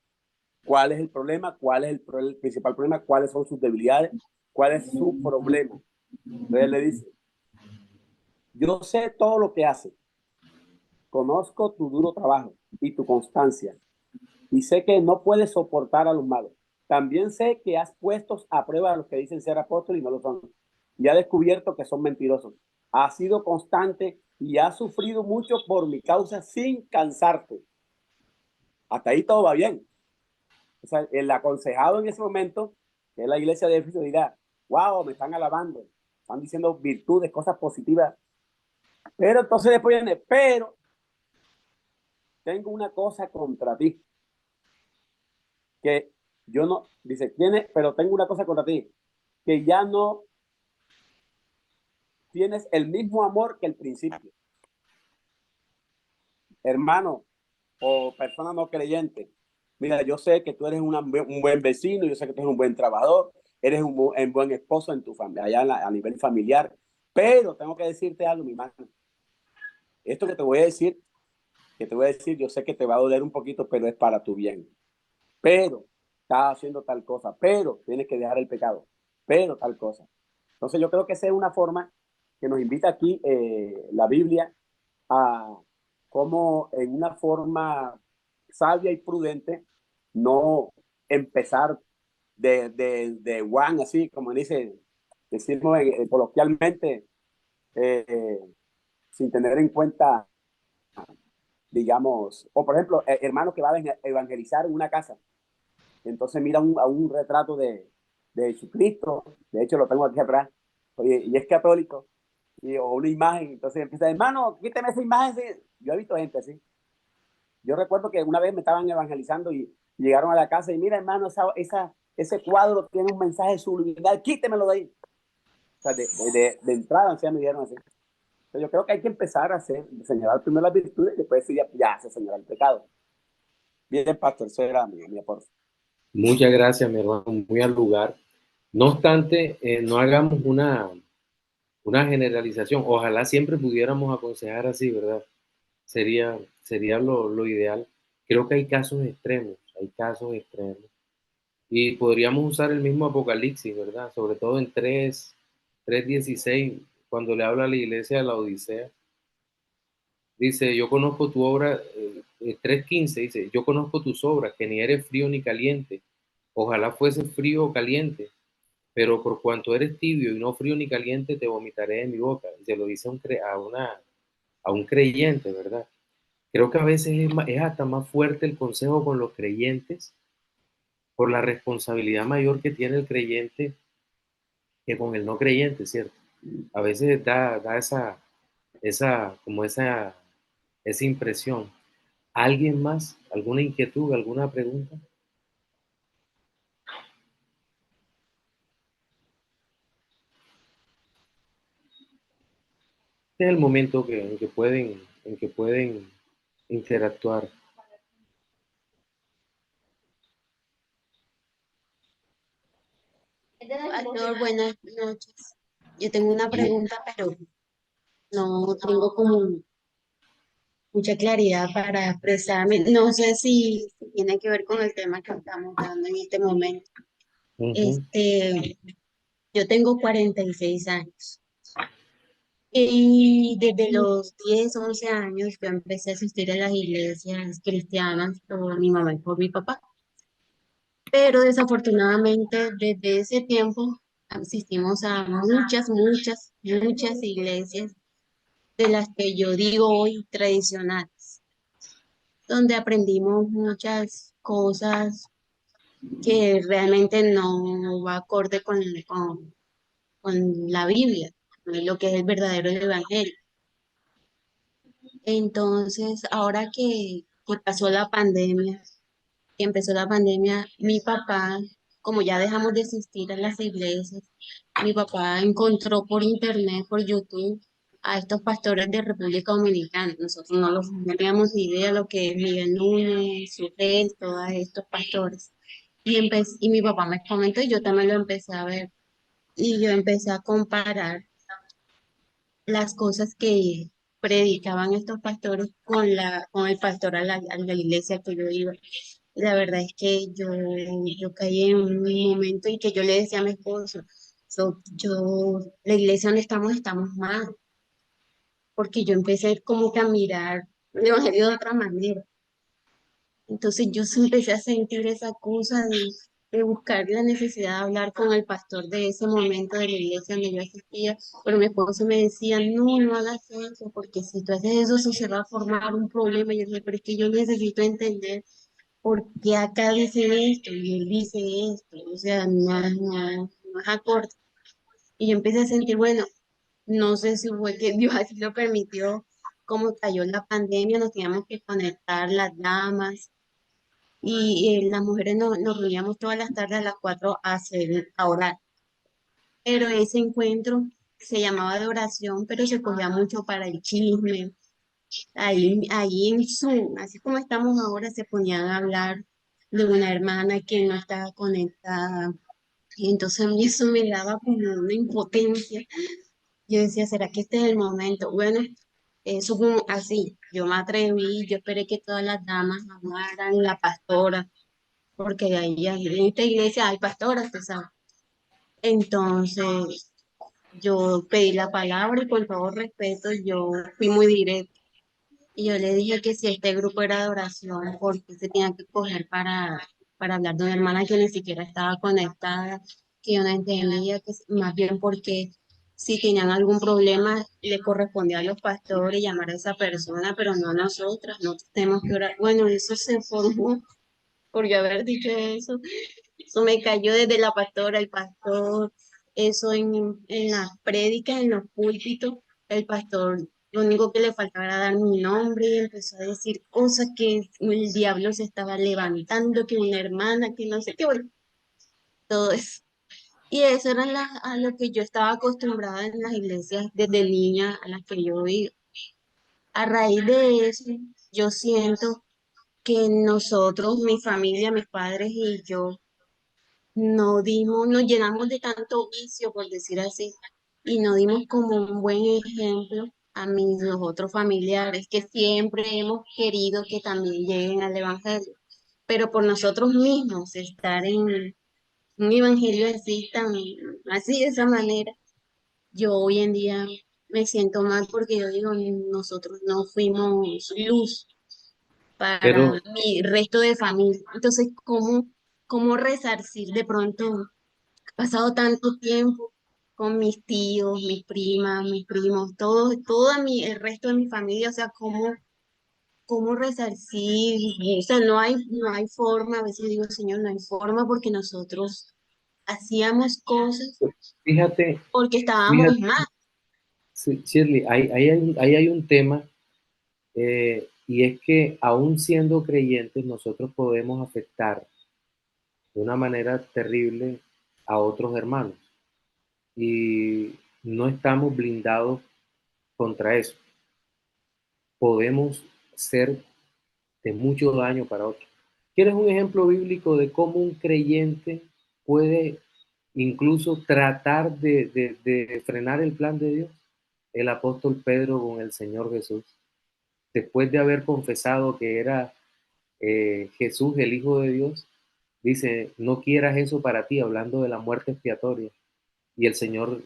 cuál es el problema, cuál es el principal problema, cuáles son sus debilidades, cuál es su problema. Entonces él le dice, yo sé todo lo que hace, conozco tu duro trabajo y tu constancia, y sé que no puedes soportar a los malos. También sé que has puesto a prueba a los que dicen ser apóstoles y no lo son, y has descubierto que son mentirosos. Has sido constante y has sufrido mucho por mi causa sin cansarte. Hasta ahí todo va bien. O sea, el aconsejado en ese momento, que es la iglesia de Éfeso, dirá, wow, me están alabando, están diciendo virtudes, cosas positivas. Pero entonces después viene, pero tengo una cosa contra ti, que yo no, dice, tiene, pero tengo una cosa contra ti, que ya no tienes el mismo amor que el principio. Hermano o persona no creyente, mira, yo sé que tú eres un buen vecino, yo sé que tú eres un buen trabajador, eres un buen esposo en tu familia, allá a nivel familiar, pero tengo que decirte algo, mi hermano. Esto que te voy a decir, yo sé que te va a doler un poquito, pero es para tu bien. Pero estás haciendo tal cosa, pero tienes que dejar el pecado, pero tal cosa. Entonces yo creo que esa es una forma que nos invita aquí la Biblia a cómo en una forma sabia y prudente no empezar de one, así como decimos coloquialmente, eh, sin tener en cuenta, digamos, o por ejemplo, hermano que va a evangelizar en una casa, entonces mira a un retrato de Jesucristo, de hecho lo tengo aquí atrás, oye, y es católico, o una imagen, entonces empieza, hermano, quíteme esa imagen. Sí. Yo he visto gente así. Yo recuerdo que una vez me estaban evangelizando y llegaron a la casa y mira, hermano, ese cuadro tiene un mensaje subliminal, quítemelo de ahí. O sea, de entrada, o sea, me dijeron así. Yo creo que hay que empezar a hacer, señalar primero las virtudes y después sí, ya se señala el pecado. Bien, pastor, eso era mi aporte. Muchas gracias, mi hermano, muy al lugar. No obstante, no hagamos una generalización. Ojalá siempre pudiéramos aconsejar así, ¿verdad? Sería lo ideal. Creo que hay casos extremos. Y podríamos usar el mismo Apocalipsis, ¿verdad? Sobre todo en 3:16, cuando le habla a la iglesia de la Odisea. Dice, yo conozco tu obra, 3:15 dice, yo conozco tus obras, que ni eres frío ni caliente. Ojalá fuese frío o caliente, pero por cuanto eres tibio y no frío ni caliente, te vomitaré de mi boca. Y se lo dice a un creyente, ¿verdad? Creo que a veces es hasta más fuerte el consejo con los creyentes por la responsabilidad mayor que tiene el creyente que con el no creyente, ¿cierto? A veces da esa impresión. ¿Alguien más? ¿Alguna inquietud? ¿Alguna pregunta? Este es el momento en que pueden interactuar. Pastor, buenas noches. Yo tengo una pregunta, pero no tengo como mucha claridad para expresarme. No sé si tiene que ver con el tema que estamos dando en este momento. Ujú, Este, yo tengo 46 años y desde los 10 11 años yo empecé a asistir a las iglesias cristianas por mi mamá y por mi papá. Pero desafortunadamente desde ese tiempo asistimos a muchas iglesias de las que yo digo hoy tradicionales, donde aprendimos muchas cosas que realmente no va acorde con la Biblia, con lo que es el verdadero evangelio. Entonces, ahora que pasó la pandemia, que empezó la pandemia, mi papá, como ya dejamos de asistir a las iglesias, mi papá encontró por internet, por YouTube, a estos pastores de República Dominicana. Nosotros no teníamos ni idea de lo que es Miguel Núñez, Sutel, todos estos pastores. Y mi papá me comentó y yo también lo empecé a ver. Y yo empecé a comparar las cosas que predicaban estos pastores con el pastor a la iglesia que yo iba. La verdad es que yo caí en un momento en que yo le decía a mi esposo, la iglesia donde estamos mal, porque yo empecé como que a mirar el evangelio de otra manera. Entonces yo sí empecé a sentir esa cosa de buscar la necesidad de hablar con el pastor de ese momento de la iglesia donde yo asistía, pero mi esposo me decía, no hagas eso, porque si tú haces eso, eso se va a formar un problema. Y yo decía, pero es que yo necesito entender por qué acá dice esto y él dice esto, o sea, no es acorde. Y yo empecé a sentir, bueno, no sé si fue que Dios así lo permitió, como cayó la pandemia, nos teníamos que conectar las damas y las mujeres nos reuníamos todas las tardes a las 4 a orar. Pero ese encuentro se llamaba de oración, pero se cogía mucho para el chisme. Ahí en Zoom, así como estamos ahora, se ponían a hablar de una hermana que no estaba conectada. Y entonces a mí eso me daba como una impotencia. Yo decía, ¿será que este es el momento? Bueno, eso como así. Yo me atreví, yo esperé que todas las damas hablaran, la pastora, porque ahí en esta iglesia hay pastoras, tú sabes. Entonces, yo pedí la palabra y con todo respeto, yo fui muy directa. Y yo le dije que si este grupo era de oración, porque se tenía que coger para hablar de una hermana que ni siquiera estaba conectada, que yo no entendía, que más bien porque si tenían algún problema, le correspondía a los pastores llamar a esa persona, pero no a nosotras, nosotros tenemos que orar. Bueno, eso se formó por yo haber dicho eso. Eso me cayó desde la pastora, el pastor, eso en las prédicas, en los púlpitos, el pastor, lo único que le faltaba era dar mi nombre y empezó a decir cosas que el diablo se estaba levantando, que una hermana, que no sé qué, bueno, todo eso. Y eso era a lo que yo estaba acostumbrada en las iglesias desde niña a las que yo iba. A raíz de eso, yo siento que nosotros, mi familia, mis padres y yo, nos llenamos de tanto vicio, por decir así, y no dimos como un buen ejemplo a los otros familiares que siempre hemos querido que también lleguen al evangelio. Pero por nosotros mismos estar en un evangelio así, así de esa manera, yo hoy en día me siento mal porque yo digo, nosotros no fuimos luz para Pero, mi resto de familia. Entonces, ¿cómo resarcir de pronto? He pasado tanto tiempo con mis tíos, mis primas, mis primos, el resto de mi familia, o sea, ¿cómo resarcir? O sea, no hay forma, a veces digo, Señor, no hay forma porque nosotros hacíamos cosas fíjate, porque estábamos fíjate, mal. sí, Shirley, ahí hay un tema, y es que aún siendo creyentes, nosotros podemos afectar de una manera terrible a otros hermanos y no estamos blindados contra eso. Podemos ser de mucho daño para otros. ¿Quieres un ejemplo bíblico de cómo un creyente puede incluso tratar de frenar el plan de Dios? El apóstol Pedro con el Señor Jesús, después de haber confesado que era Jesús el Hijo de Dios, dice, no quieras eso para ti, hablando de la muerte expiatoria. Y el Señor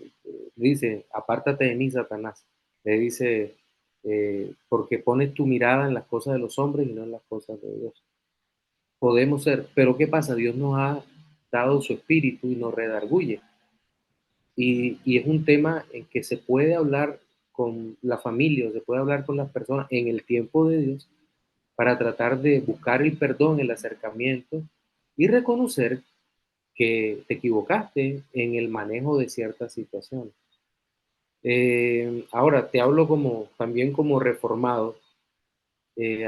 dice, apártate de mí, Satanás. Le dice, porque pones tu mirada en las cosas de los hombres y no en las cosas de Dios. Podemos ser, pero ¿qué pasa? Dios nos ha dado su espíritu y nos redarguye. Y es un tema en que se puede hablar con la familia, o se puede hablar con las personas en el tiempo de Dios para tratar de buscar el perdón, el acercamiento y reconocer que te equivocaste en el manejo de ciertas situaciones. Ahora, te hablo también como reformado.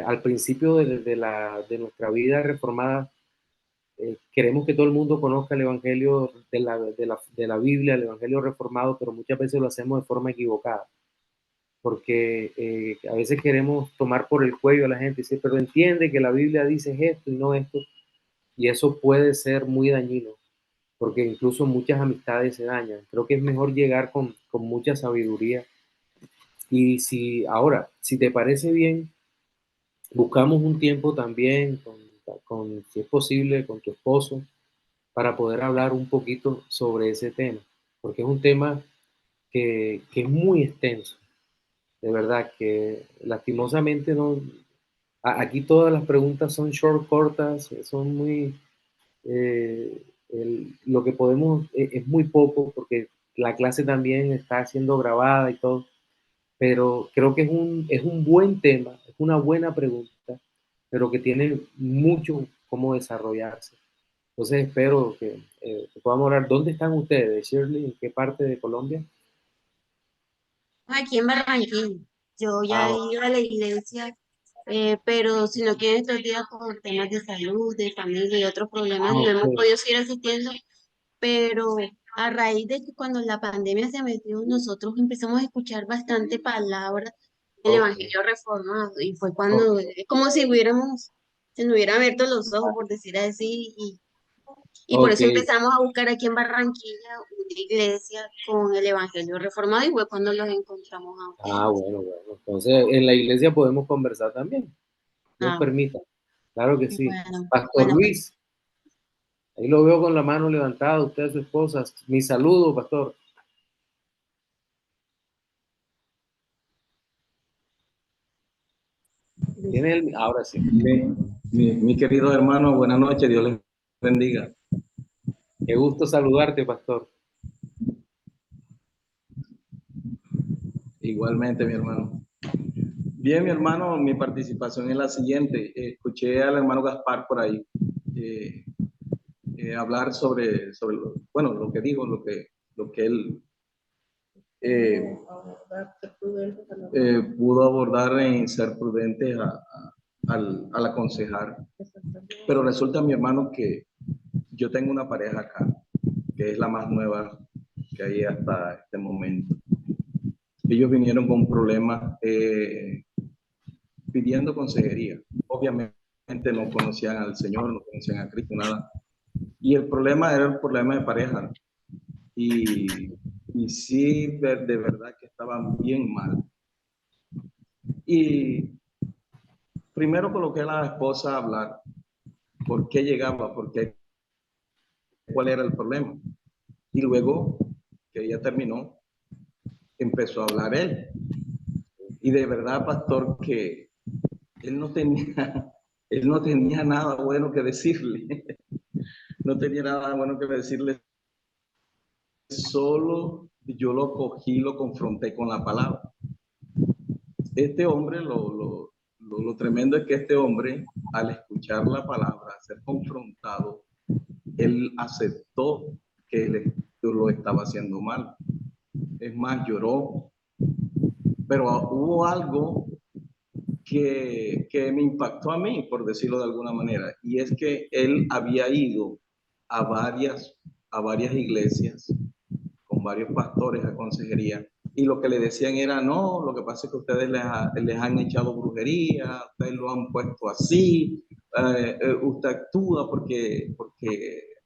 Al principio de nuestra vida reformada, queremos que todo el mundo conozca el Evangelio de la Biblia, el Evangelio reformado, pero muchas veces lo hacemos de forma equivocada, porque a veces queremos tomar por el cuello a la gente y decir, pero entiende que la Biblia dice esto y no esto, y eso puede ser muy dañino, porque incluso muchas amistades se dañan. Creo que es mejor llegar con mucha sabiduría. Y si te parece bien, buscamos un tiempo también si es posible, con tu esposo, para poder hablar un poquito sobre ese tema, porque es un tema que es muy extenso, de verdad, que lastimosamente no, aquí todas las preguntas son short, cortas, son muy, lo que podemos es muy poco, porque la clase también está siendo grabada y todo, pero creo que es un buen tema, es una buena pregunta, pero que tiene mucho cómo desarrollarse. Entonces espero que podamos hablar. ¿Dónde están ustedes, Shirley? ¿En qué parte de Colombia? Aquí en Barranquilla, yo ya he Ah, ido a la iglesia, pero si no quieren estos días por temas de salud, de familia y otros problemas, no hemos ok, podido seguir asistiendo, pero a raíz de que cuando la pandemia se metió, nosotros empezamos a escuchar bastante palabras del ok, Evangelio reformado y fue ok, cuando, es como si se nos hubieran abierto los ojos, por decir así, y por ok. eso empezamos a buscar aquí en Barranquilla una iglesia con el Evangelio reformado y fue cuando los encontramos a Ah, ustedes. bueno, bueno. Entonces en la iglesia podemos conversar también. Dios Ah, permita. Claro que sí. bueno, Pastor bueno, Luis, ahí lo veo con la mano levantada, usted, su esposa. Mi saludo, pastor. Ahora sí. Mi querido hermano, buenas noches, Dios les bendiga. Qué gusto saludarte, pastor. Igualmente, mi hermano. Bien, mi hermano, mi participación es la siguiente. Escuché al hermano Gaspar por ahí eh, hablar sobre bueno, lo que dijo, lo que él eh, pudo abordar en ser prudente al aconsejar. Pero resulta, mi hermano, que yo tengo una pareja acá que es la más nueva que hay hasta este momento. Ellos vinieron con problemas pidiendo consejería. Obviamente no conocían al Señor, no conocían a Cristo, nada. Y el problema era el problema de pareja. Y sí, de verdad que estaban bien mal. Y primero coloqué a la esposa a hablar. ¿Por qué llegaba? ¿Cuál era el problema? Y luego que ella terminó, empezó a hablar él. Y de verdad, pastor, que él no tenía, él no tenía nada bueno que decirle. No tenía nada bueno que decirle. Solo yo lo cogí, lo confronté con la palabra. Este hombre, lo tremendo es que este hombre, al escuchar la palabra, ser confrontado, él aceptó que él lo estaba haciendo mal. Es más, lloró. Pero hubo algo que me impactó a mí, por decirlo de alguna manera, y es que él había ido a varias iglesias con varios pastores a consejería, y lo que le decían era, no, lo que pasa es que ustedes les han echado brujería, ustedes lo han puesto así, usted actúa porque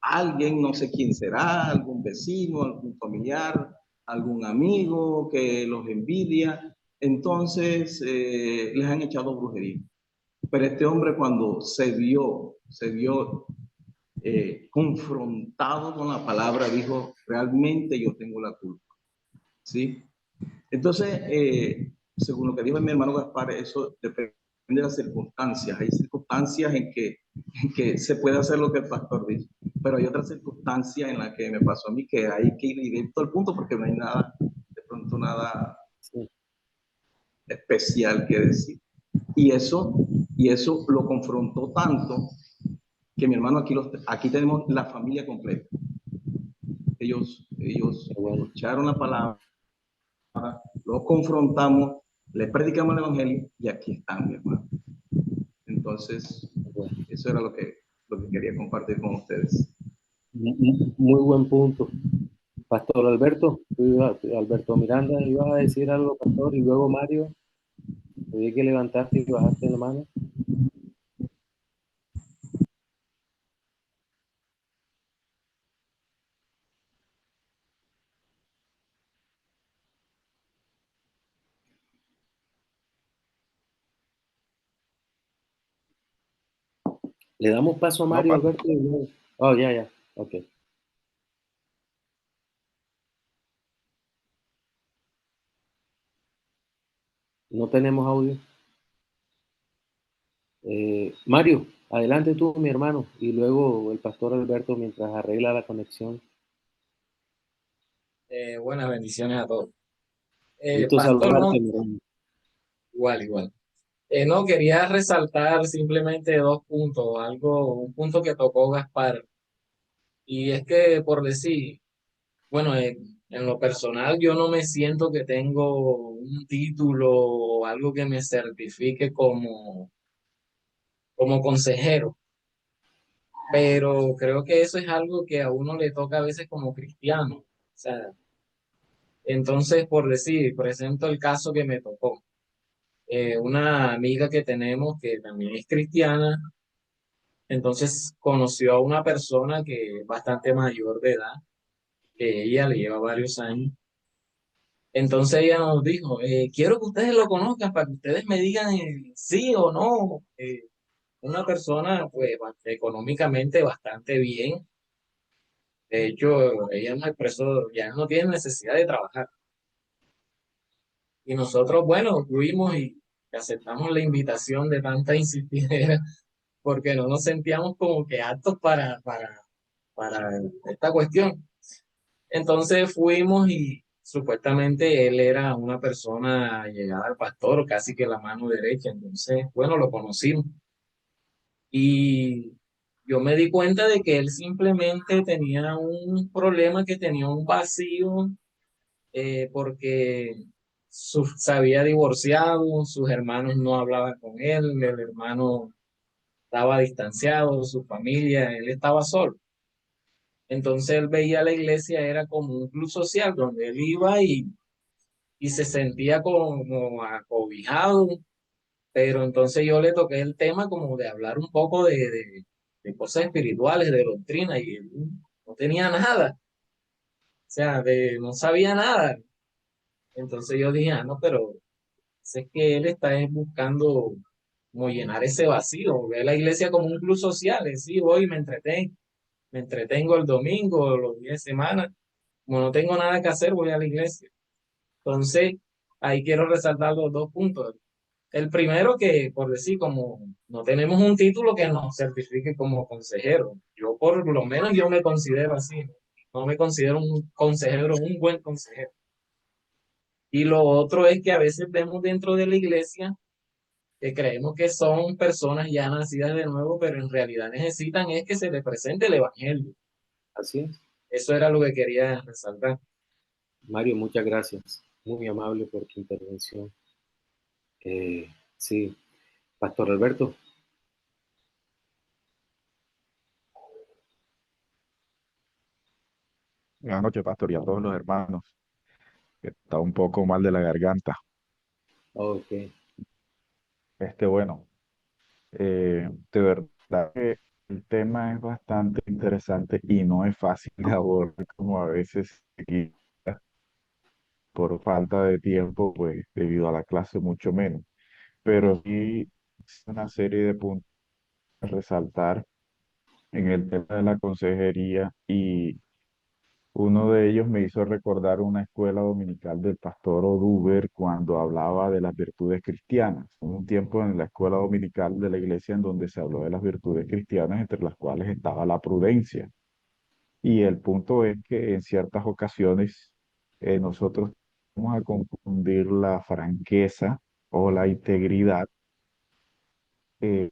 alguien, no sé quién será, algún vecino, algún familiar, algún amigo que los envidia, entonces les han echado brujería. Pero este hombre cuando se vio confrontado con la palabra, dijo, realmente yo tengo la culpa. ¿Sí? Entonces, según lo que dijo mi hermano Gaspar, eso depende de las circunstancias. Hay circunstancias en que se puede hacer lo que el pastor dice, pero hay otras circunstancias en las que me pasó a mí que hay que ir directo al punto porque no hay nada, de pronto nada especial que decir. Y eso lo confrontó tanto que mi hermano, aquí tenemos la familia completa. Ellos Bueno, escucharon la palabra, los confrontamos, les predicamos el evangelio y aquí están, mi hermano. Entonces, bueno. eso era lo que quería compartir con ustedes. Muy buen punto. Pastor Alberto, Alberto Miranda, ibas a decir algo, pastor, y luego Mario, te vi que levantaste y bajaste la mano. Le damos paso a No, Mario, Alberto, y luego... Oh, ya, ok. No tenemos audio. Mario, adelante tú, mi hermano, y luego el pastor Alberto mientras arregla la conexión. Buenas bendiciones a todos. Gusto Pastor, no, saludarte, mi hermano. igual, igual. No, quería resaltar simplemente dos puntos, un punto que tocó Gaspar, y es que por decir, bueno, en lo personal yo no me siento que tengo un título o algo que me certifique como consejero, pero creo que eso es algo que a uno le toca a veces como cristiano. O sea, entonces, por decir, presento el caso que me tocó. Una amiga que tenemos que también es cristiana, entonces conoció a una persona que es bastante mayor de edad, que ella le lleva varios años. Entonces ella nos dijo, quiero que ustedes lo conozcan para que ustedes me digan sí o no. Una persona pues económicamente bastante bien. De hecho, ella nos expresó, ya no tiene necesidad de trabajar. Y nosotros, bueno, fuimos y aceptamos la invitación de tanta insistidera porque no nos sentíamos como que aptos para esta cuestión. Entonces fuimos y supuestamente él era una persona llegada al pastor, casi que la mano derecha. Entonces, bueno, lo conocimos. Y yo me di cuenta de que él simplemente tenía un problema, que tenía un vacío, porque se había divorciado, sus hermanos no hablaban con él, el hermano estaba distanciado, su familia, él estaba solo. Entonces él veía la iglesia era como un club social donde él iba y se sentía como acobijado, pero entonces yo le toqué el tema como de hablar un poco de cosas espirituales, de doctrina, y él no tenía nada, o sea, no sabía nada. Entonces yo dije, no, pero es que él está buscando como llenar ese vacío, ve la iglesia como un club social, es decir, voy y me entretengo el domingo, los días de semana, como no tengo nada que hacer, voy a la iglesia. Entonces, ahí quiero resaltar los dos puntos. El primero que, por decir, como no tenemos un título que nos certifique como consejero, yo por lo menos yo me considero así, no me considero un consejero, un buen consejero. Y lo otro es que a veces vemos dentro de la iglesia que creemos que son personas ya nacidas de nuevo, pero en realidad necesitan es que se les presente el evangelio. Así es. Eso era lo que quería resaltar. Mario, muchas gracias. Muy amable por tu intervención. Sí, Pastor Alberto. Buenas noches, pastor, y a todos los hermanos, que está un poco mal de la garganta. Ok, Bueno, de verdad que el tema es bastante interesante y no es fácil de abordar como a veces aquí, por falta de tiempo, pues debido a la clase mucho menos. Pero sí es una serie de puntos a resaltar en el tema de la consejería y uno de ellos me hizo recordar una escuela dominical del pastor Oduber cuando hablaba de las virtudes cristianas. Hubo un tiempo en la escuela dominical de la iglesia en donde se habló de las virtudes cristianas, entre las cuales estaba la prudencia. Y el punto es que en ciertas ocasiones nosotros vamos a confundir la franqueza o la integridad, eh,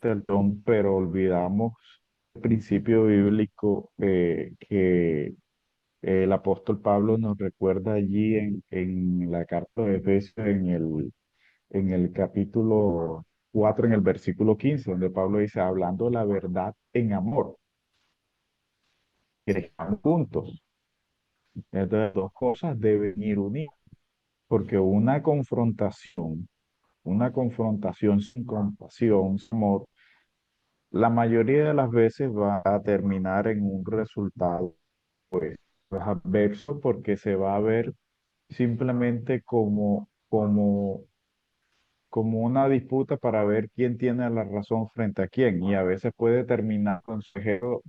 perdón, pero olvidamos el principio bíblico que el apóstol Pablo nos recuerda allí en la carta de Efesios, en el capítulo 4 en el versículo 15 donde Pablo dice, hablando la verdad en amor, que están juntos. Entonces, dos cosas deben ir unidas, porque una confrontación sin compasión, sin amor, la mayoría de las veces va a terminar en un resultado pues, adverso, porque se va a ver simplemente como una disputa para ver quién tiene la razón frente a quién. Y a veces puede terminar consejero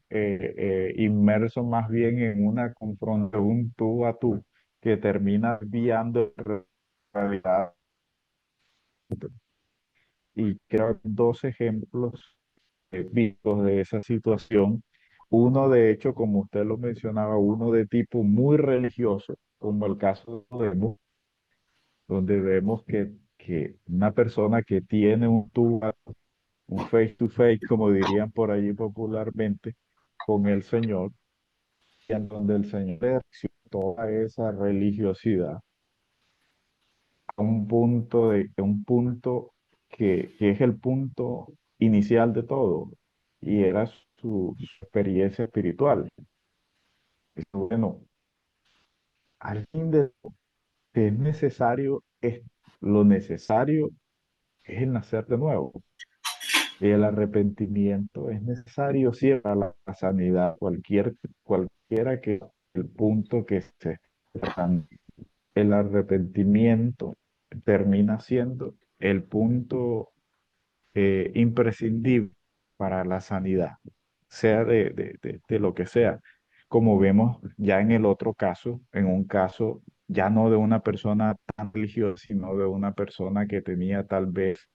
inmerso más bien en una confrontación un tú a tú, que termina guiando en realidad. Y creo que dos ejemplos vivos de esa situación. Uno, de hecho, como usted lo mencionaba, uno de tipo muy religioso, como el caso de donde vemos que una persona que tiene un face to face, como dirían por allí popularmente, con el Señor, y en donde el Señor le reacciona toda esa religiosidad a un punto que es el punto inicial de todo, y era su experiencia espiritual. Bueno, al fin de que es necesario, lo necesario es el nacer de nuevo. Y el arrepentimiento es necesario siempre para la sanidad, cualquiera que el punto que se esté tratando. El arrepentimiento termina siendo el punto imprescindible para la sanidad, sea de lo que sea. Como vemos ya en el otro caso, en un caso ya no de una persona tan religiosa, sino de una persona que tenía tal vez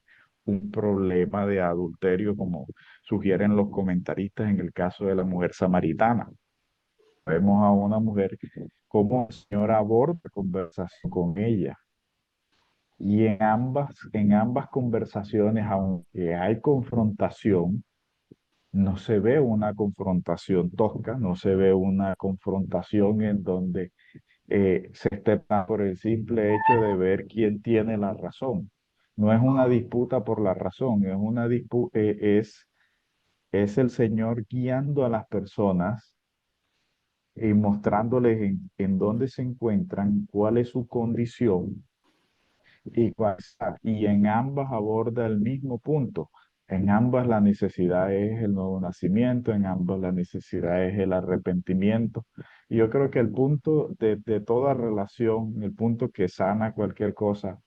un problema de adulterio, como sugieren los comentaristas en el caso de la mujer samaritana. Vemos a una mujer como el Señor aborda conversación con ella. Y en ambas conversaciones, aunque hay confrontación, no se ve una confrontación tosca, no se ve una confrontación en donde se esté por el simple hecho de ver quién tiene la razón. No es una disputa por la razón, es una es el Señor guiando a las personas y mostrándoles en dónde se encuentran, cuál es su condición y en ambas aborda el mismo punto. En ambas la necesidad es el nuevo nacimiento, en ambas la necesidad es el arrepentimiento. Y yo creo que el punto de toda relación, el punto que sana cualquier cosa,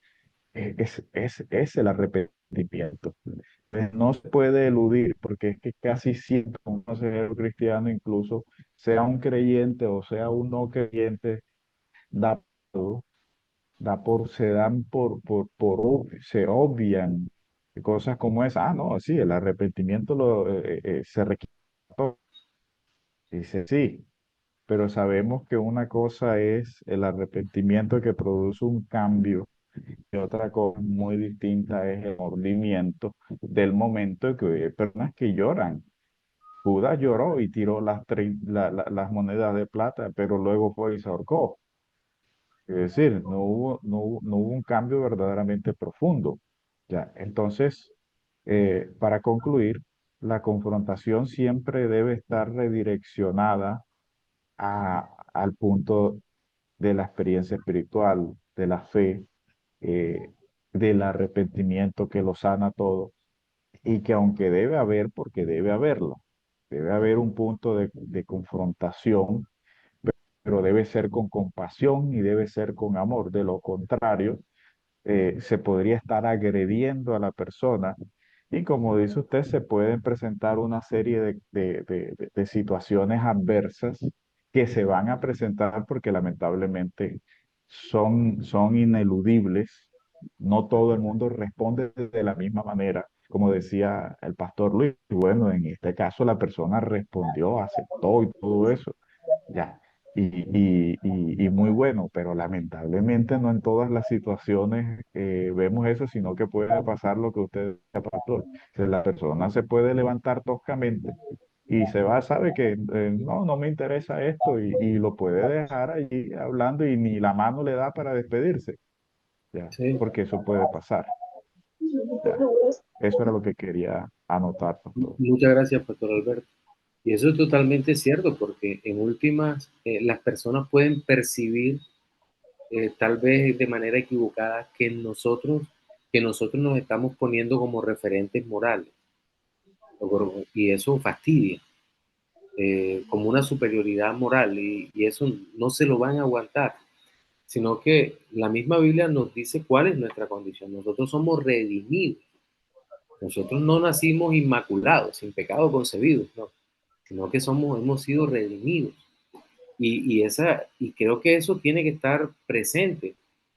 es el arrepentimiento. No se puede eludir, porque es que casi siempre un consejero cristiano, incluso sea un creyente o sea un no creyente, da se dan se obvian cosas como esa. Ah, no, sí, el arrepentimiento se requiere. Dice, sí, pero sabemos que una cosa es el arrepentimiento que produce un cambio y otra cosa muy distinta es el mordimiento del momento que hay personas que lloran. Judas lloró y tiró las monedas de plata, pero luego fue y se ahorcó. Es decir, no hubo un cambio verdaderamente profundo. Ya, entonces, para concluir, la confrontación siempre debe estar redireccionada al punto de la experiencia espiritual, de la fe, eh, del arrepentimiento que lo sana todo, y que aunque debe haber, porque debe haberlo, debe haber un punto de confrontación, pero debe ser con compasión y debe ser con amor. De lo contrario, se podría estar agrediendo a la persona y como dice usted, se pueden presentar una serie de situaciones adversas que se van a presentar porque lamentablemente son ineludibles. No todo el mundo responde de la misma manera. Como decía el pastor Luis, bueno, en este caso la persona respondió, aceptó y todo eso. Ya, y muy bueno, pero lamentablemente no en todas las situaciones vemos eso, sino que puede pasar lo que usted decía, pastor. Que la persona se puede levantar toscamente y se va, sabe que no me interesa esto y lo puede dejar allí hablando y ni la mano le da para despedirse, ya, Sí. porque eso puede pasar. Ya. Eso era lo que quería anotar, pastor. Muchas gracias, Pastor Alberto. Y eso es totalmente cierto, porque en últimas las personas pueden percibir tal vez de manera equivocada que nosotros nos estamos poniendo como referentes morales. Y eso fastidia, como una superioridad moral, y eso no se lo van a aguantar, sino que la misma Biblia nos dice cuál es nuestra condición. Nosotros somos redimidos. Nosotros no nacimos inmaculados, sin pecado concebidos, no, sino que hemos sido redimidos. Y creo que eso tiene que estar presente,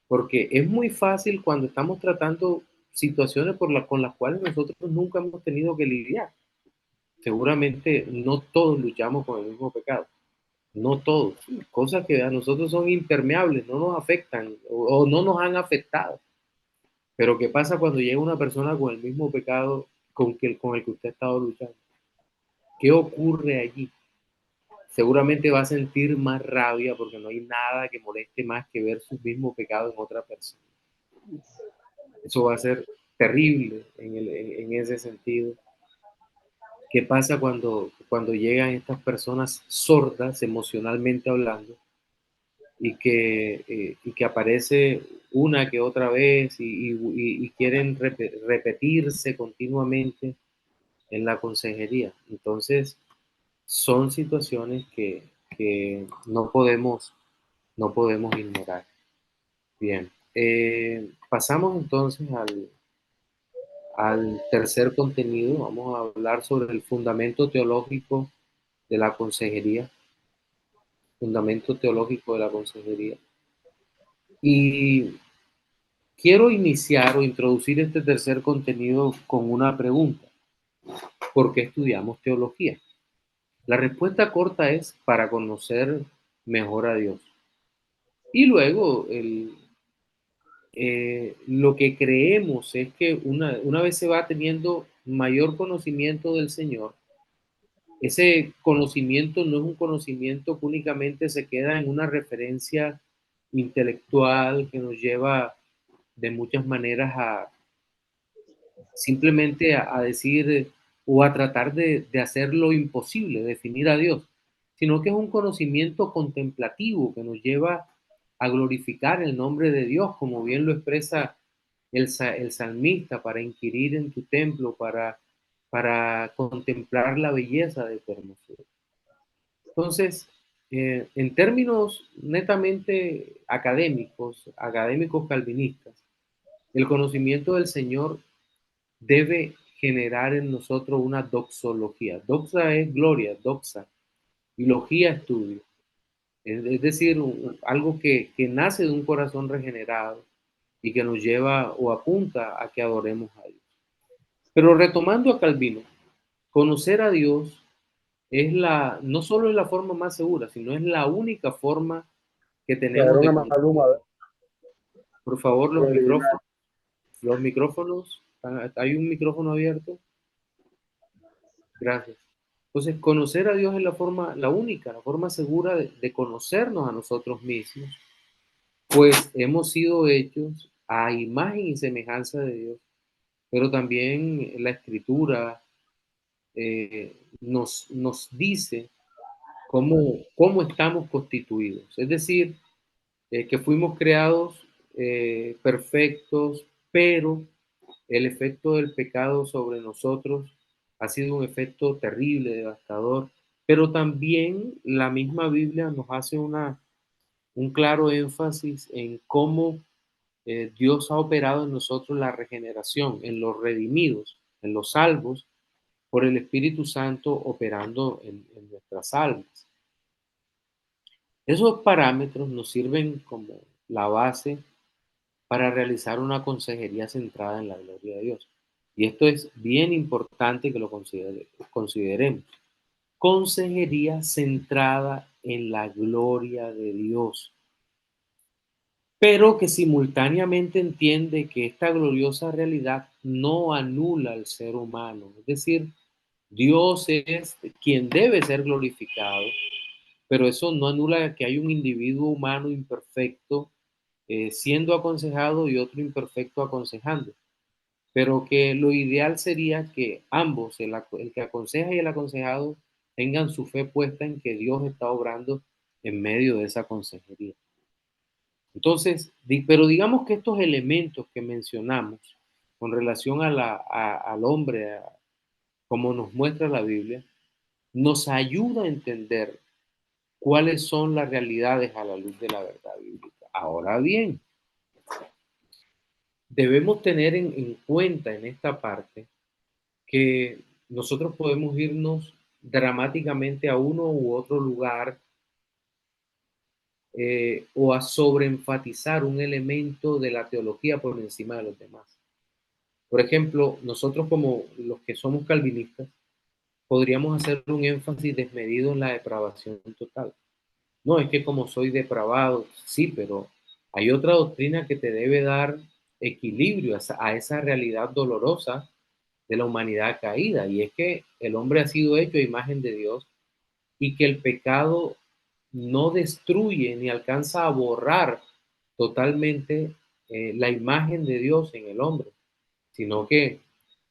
porque es muy fácil cuando estamos tratando situaciones con las cuales nosotros nunca hemos tenido que lidiar. Seguramente no todos luchamos con el mismo pecado, no todos. Cosas que a nosotros son impermeables, no nos afectan o no nos han afectado. Pero ¿qué pasa cuando llega una persona con el mismo pecado con el que usted ha estado luchando? ¿Qué ocurre allí? Seguramente va a sentir más rabia porque no hay nada que moleste más que ver su mismo pecado en otra persona. Eso va a ser terrible en ese sentido. ¿Qué pasa cuando llegan estas personas sordas emocionalmente hablando y que aparece una que otra vez y quieren repetirse continuamente en la consejería? Entonces, son situaciones que no podemos ignorar. Bien, pasamos entonces al tercer contenido. Vamos a hablar sobre el fundamento teológico de la consejería. Fundamento teológico de la consejería. Y quiero iniciar o introducir este tercer contenido con una pregunta. ¿Por qué estudiamos teología? La respuesta corta es para conocer mejor a Dios. Y luego lo que creemos es que una vez se va teniendo mayor conocimiento del Señor, ese conocimiento no es un conocimiento que únicamente se queda en una referencia intelectual que nos lleva de muchas maneras a simplemente a decir, o a tratar de hacer lo imposible, definir a Dios, sino que es un conocimiento contemplativo que nos lleva a glorificar el nombre de Dios, como bien lo expresa el salmista, para inquirir en tu templo, para contemplar la belleza de tu hermosura. Entonces, en términos netamente académicos calvinistas, el conocimiento del Señor debe generar en nosotros una doxología. Doxa es gloria, doxa, y logía estudio. Es decir, algo que nace de un corazón regenerado y que nos lleva o apunta a que adoremos a Dios. Pero retomando a Calvino, conocer a Dios no solo es la forma más segura, sino es la única forma que tenemos Trajeron de a conocer. Maluma, Por favor, original. los micrófonos, ¿hay un micrófono abierto? Gracias. Entonces, conocer a Dios es la única, la forma segura de conocernos a nosotros mismos, pues hemos sido hechos a imagen y semejanza de Dios, pero también la Escritura nos dice cómo estamos constituidos. Es decir, que fuimos creados perfectos, pero el efecto del pecado sobre nosotros ha sido un efecto terrible, devastador, pero también la misma Biblia nos hace un claro énfasis en cómo Dios ha operado en nosotros la regeneración, en los redimidos, en los salvos, por el Espíritu Santo operando en nuestras almas. Esos parámetros nos sirven como la base para realizar una consejería centrada en la gloria de Dios. Y esto es bien importante que lo consideremos. Consejería centrada en la gloria de Dios, pero que simultáneamente entiende que esta gloriosa realidad no anula al ser humano. Es decir, Dios es quien debe ser glorificado, pero eso no anula que hay un individuo humano imperfecto siendo aconsejado y otro imperfecto aconsejando. Pero que lo ideal sería que ambos, el que aconseja y el aconsejado, tengan su fe puesta en que Dios está obrando en medio de esa consejería. Entonces, pero digamos que estos elementos que mencionamos con relación al hombre, como nos muestra la Biblia, nos ayuda a entender cuáles son las realidades a la luz de la verdad bíblica. Ahora bien, debemos tener en cuenta en esta parte que nosotros podemos irnos dramáticamente a uno u otro lugar o a sobreenfatizar un elemento de la teología por encima de los demás. Por ejemplo, nosotros como los que somos calvinistas, podríamos hacer un énfasis desmedido en la depravación total. No, es que como soy depravado, sí, pero hay otra doctrina que te debe dar equilibrio a esa realidad dolorosa de la humanidad caída, y es que el hombre ha sido hecho a imagen de Dios y que el pecado no destruye ni alcanza a borrar totalmente la imagen de Dios en el hombre, sino que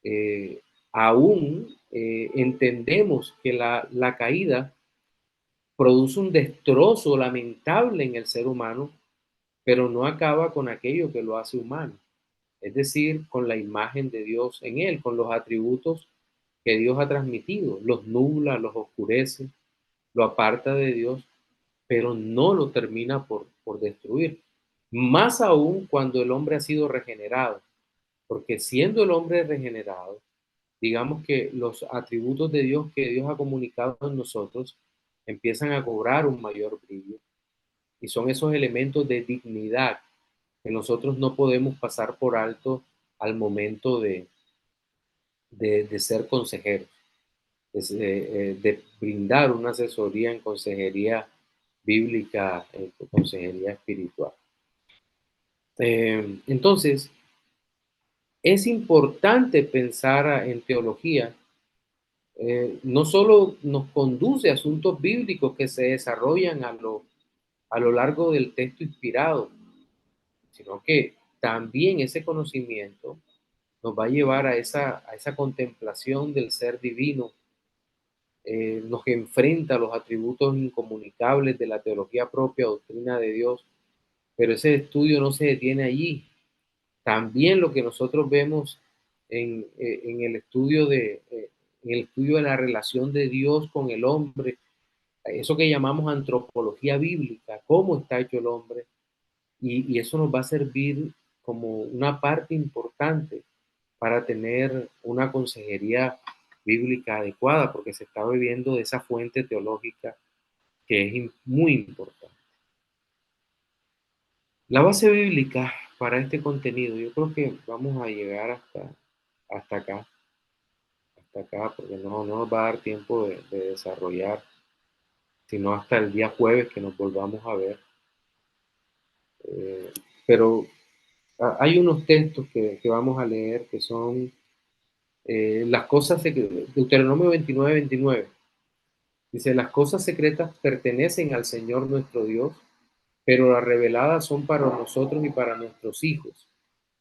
eh, aún entendemos que la caída produce un destrozo lamentable en el ser humano, pero no acaba con aquello que lo hace humano, es decir, con la imagen de Dios en él, con los atributos que Dios ha transmitido, los nubla, los oscurece, lo aparta de Dios, pero no lo termina por destruir. Más aún cuando el hombre ha sido regenerado, porque siendo el hombre regenerado, digamos que los atributos de Dios que Dios ha comunicado en nosotros empiezan a cobrar un mayor brillo. Y son esos elementos de dignidad que nosotros no podemos pasar por alto al momento de ser consejeros, de brindar una asesoría en consejería bíblica, en consejería espiritual. Entonces, es importante pensar en teología. No solo nos conduce a asuntos bíblicos que se desarrollan a lo largo del texto inspirado, sino que también ese conocimiento nos va a llevar a esa contemplación del ser divino, nos enfrenta a los atributos incomunicables de la teología propia, doctrina de Dios, pero ese estudio no se detiene allí. También lo que nosotros vemos en el estudio de la relación de Dios con el hombre, eso que llamamos antropología bíblica, cómo está hecho el hombre, y eso nos va a servir como una parte importante para tener una consejería bíblica adecuada, porque se está bebiendo de esa fuente teológica que es muy importante. La base bíblica para este contenido, yo creo que vamos a llegar hasta acá, porque no nos va a dar tiempo de desarrollar, sino hasta el día jueves que nos volvamos a ver. Pero hay unos textos que vamos a leer que son las cosas secretas. Deuteronomio 29:29. Dice, las cosas secretas pertenecen al Señor nuestro Dios, pero las reveladas son para nosotros y para nuestros hijos,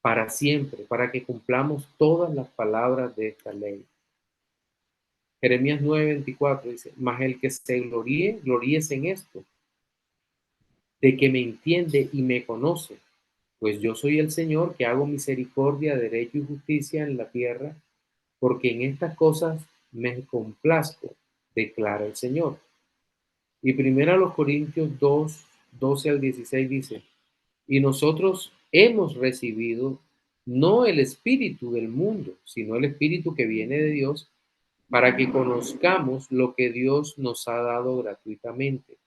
para siempre, para que cumplamos todas las palabras de esta ley. Jeremías 9:24 dice, mas el que se gloríe, gloríese en esto, de que me entiende y me conoce, pues yo soy el Señor que hago misericordia, derecho y justicia en la tierra, porque en estas cosas me complazco, declara el Señor. Y primero a los Corintios 2:12-16 dice, y nosotros hemos recibido no el espíritu del mundo, sino el espíritu que viene de Dios, para que conozcamos lo que Dios nos ha dado gratuitamente,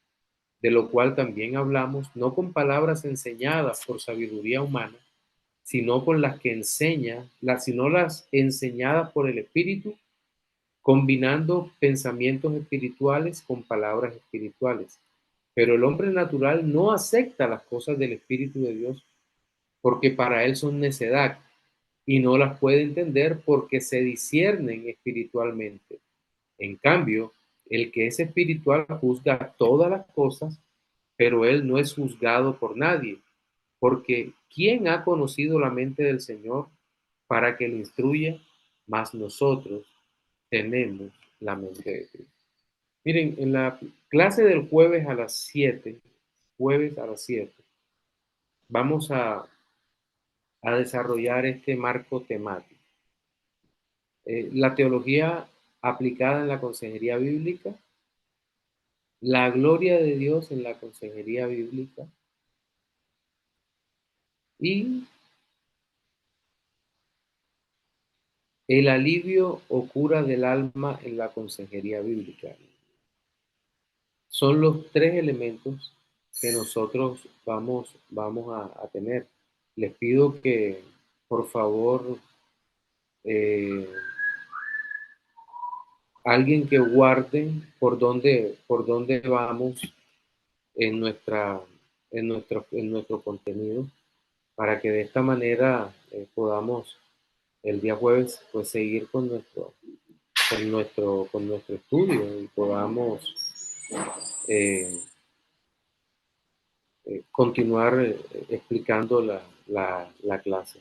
de lo cual también hablamos, no con palabras enseñadas por sabiduría humana, sino con las que sino las enseñadas por el Espíritu, combinando pensamientos espirituales con palabras espirituales. Pero el hombre natural no acepta las cosas del Espíritu de Dios, porque para él son necedad, y no las puede entender porque se disciernen espiritualmente. En cambio, el que es espiritual juzga todas las cosas, pero él no es juzgado por nadie, porque ¿quién ha conocido la mente del Señor para que le instruya? Mas nosotros tenemos la mente de Cristo. Miren, en la clase del jueves a las 7, vamos a desarrollar este marco temático. La teología aplicada en la consejería bíblica, la gloria de Dios en la consejería bíblica y el alivio o cura del alma en la consejería bíblica. Son los tres elementos que nosotros vamos a tener. Les pido que, por favor, alguien que guarde por dónde vamos en nuestro contenido, para que de esta manera podamos el día jueves pues seguir con nuestro estudio y podamos continuar explicando la clase.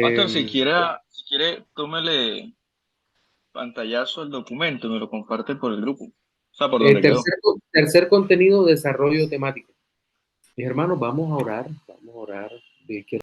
Pastor, si quiere, tómele pantallazo al documento y me lo comparte por el grupo. O sea, por donde quedó. Tercer contenido, desarrollo temático. Mis hermanos, vamos a orar.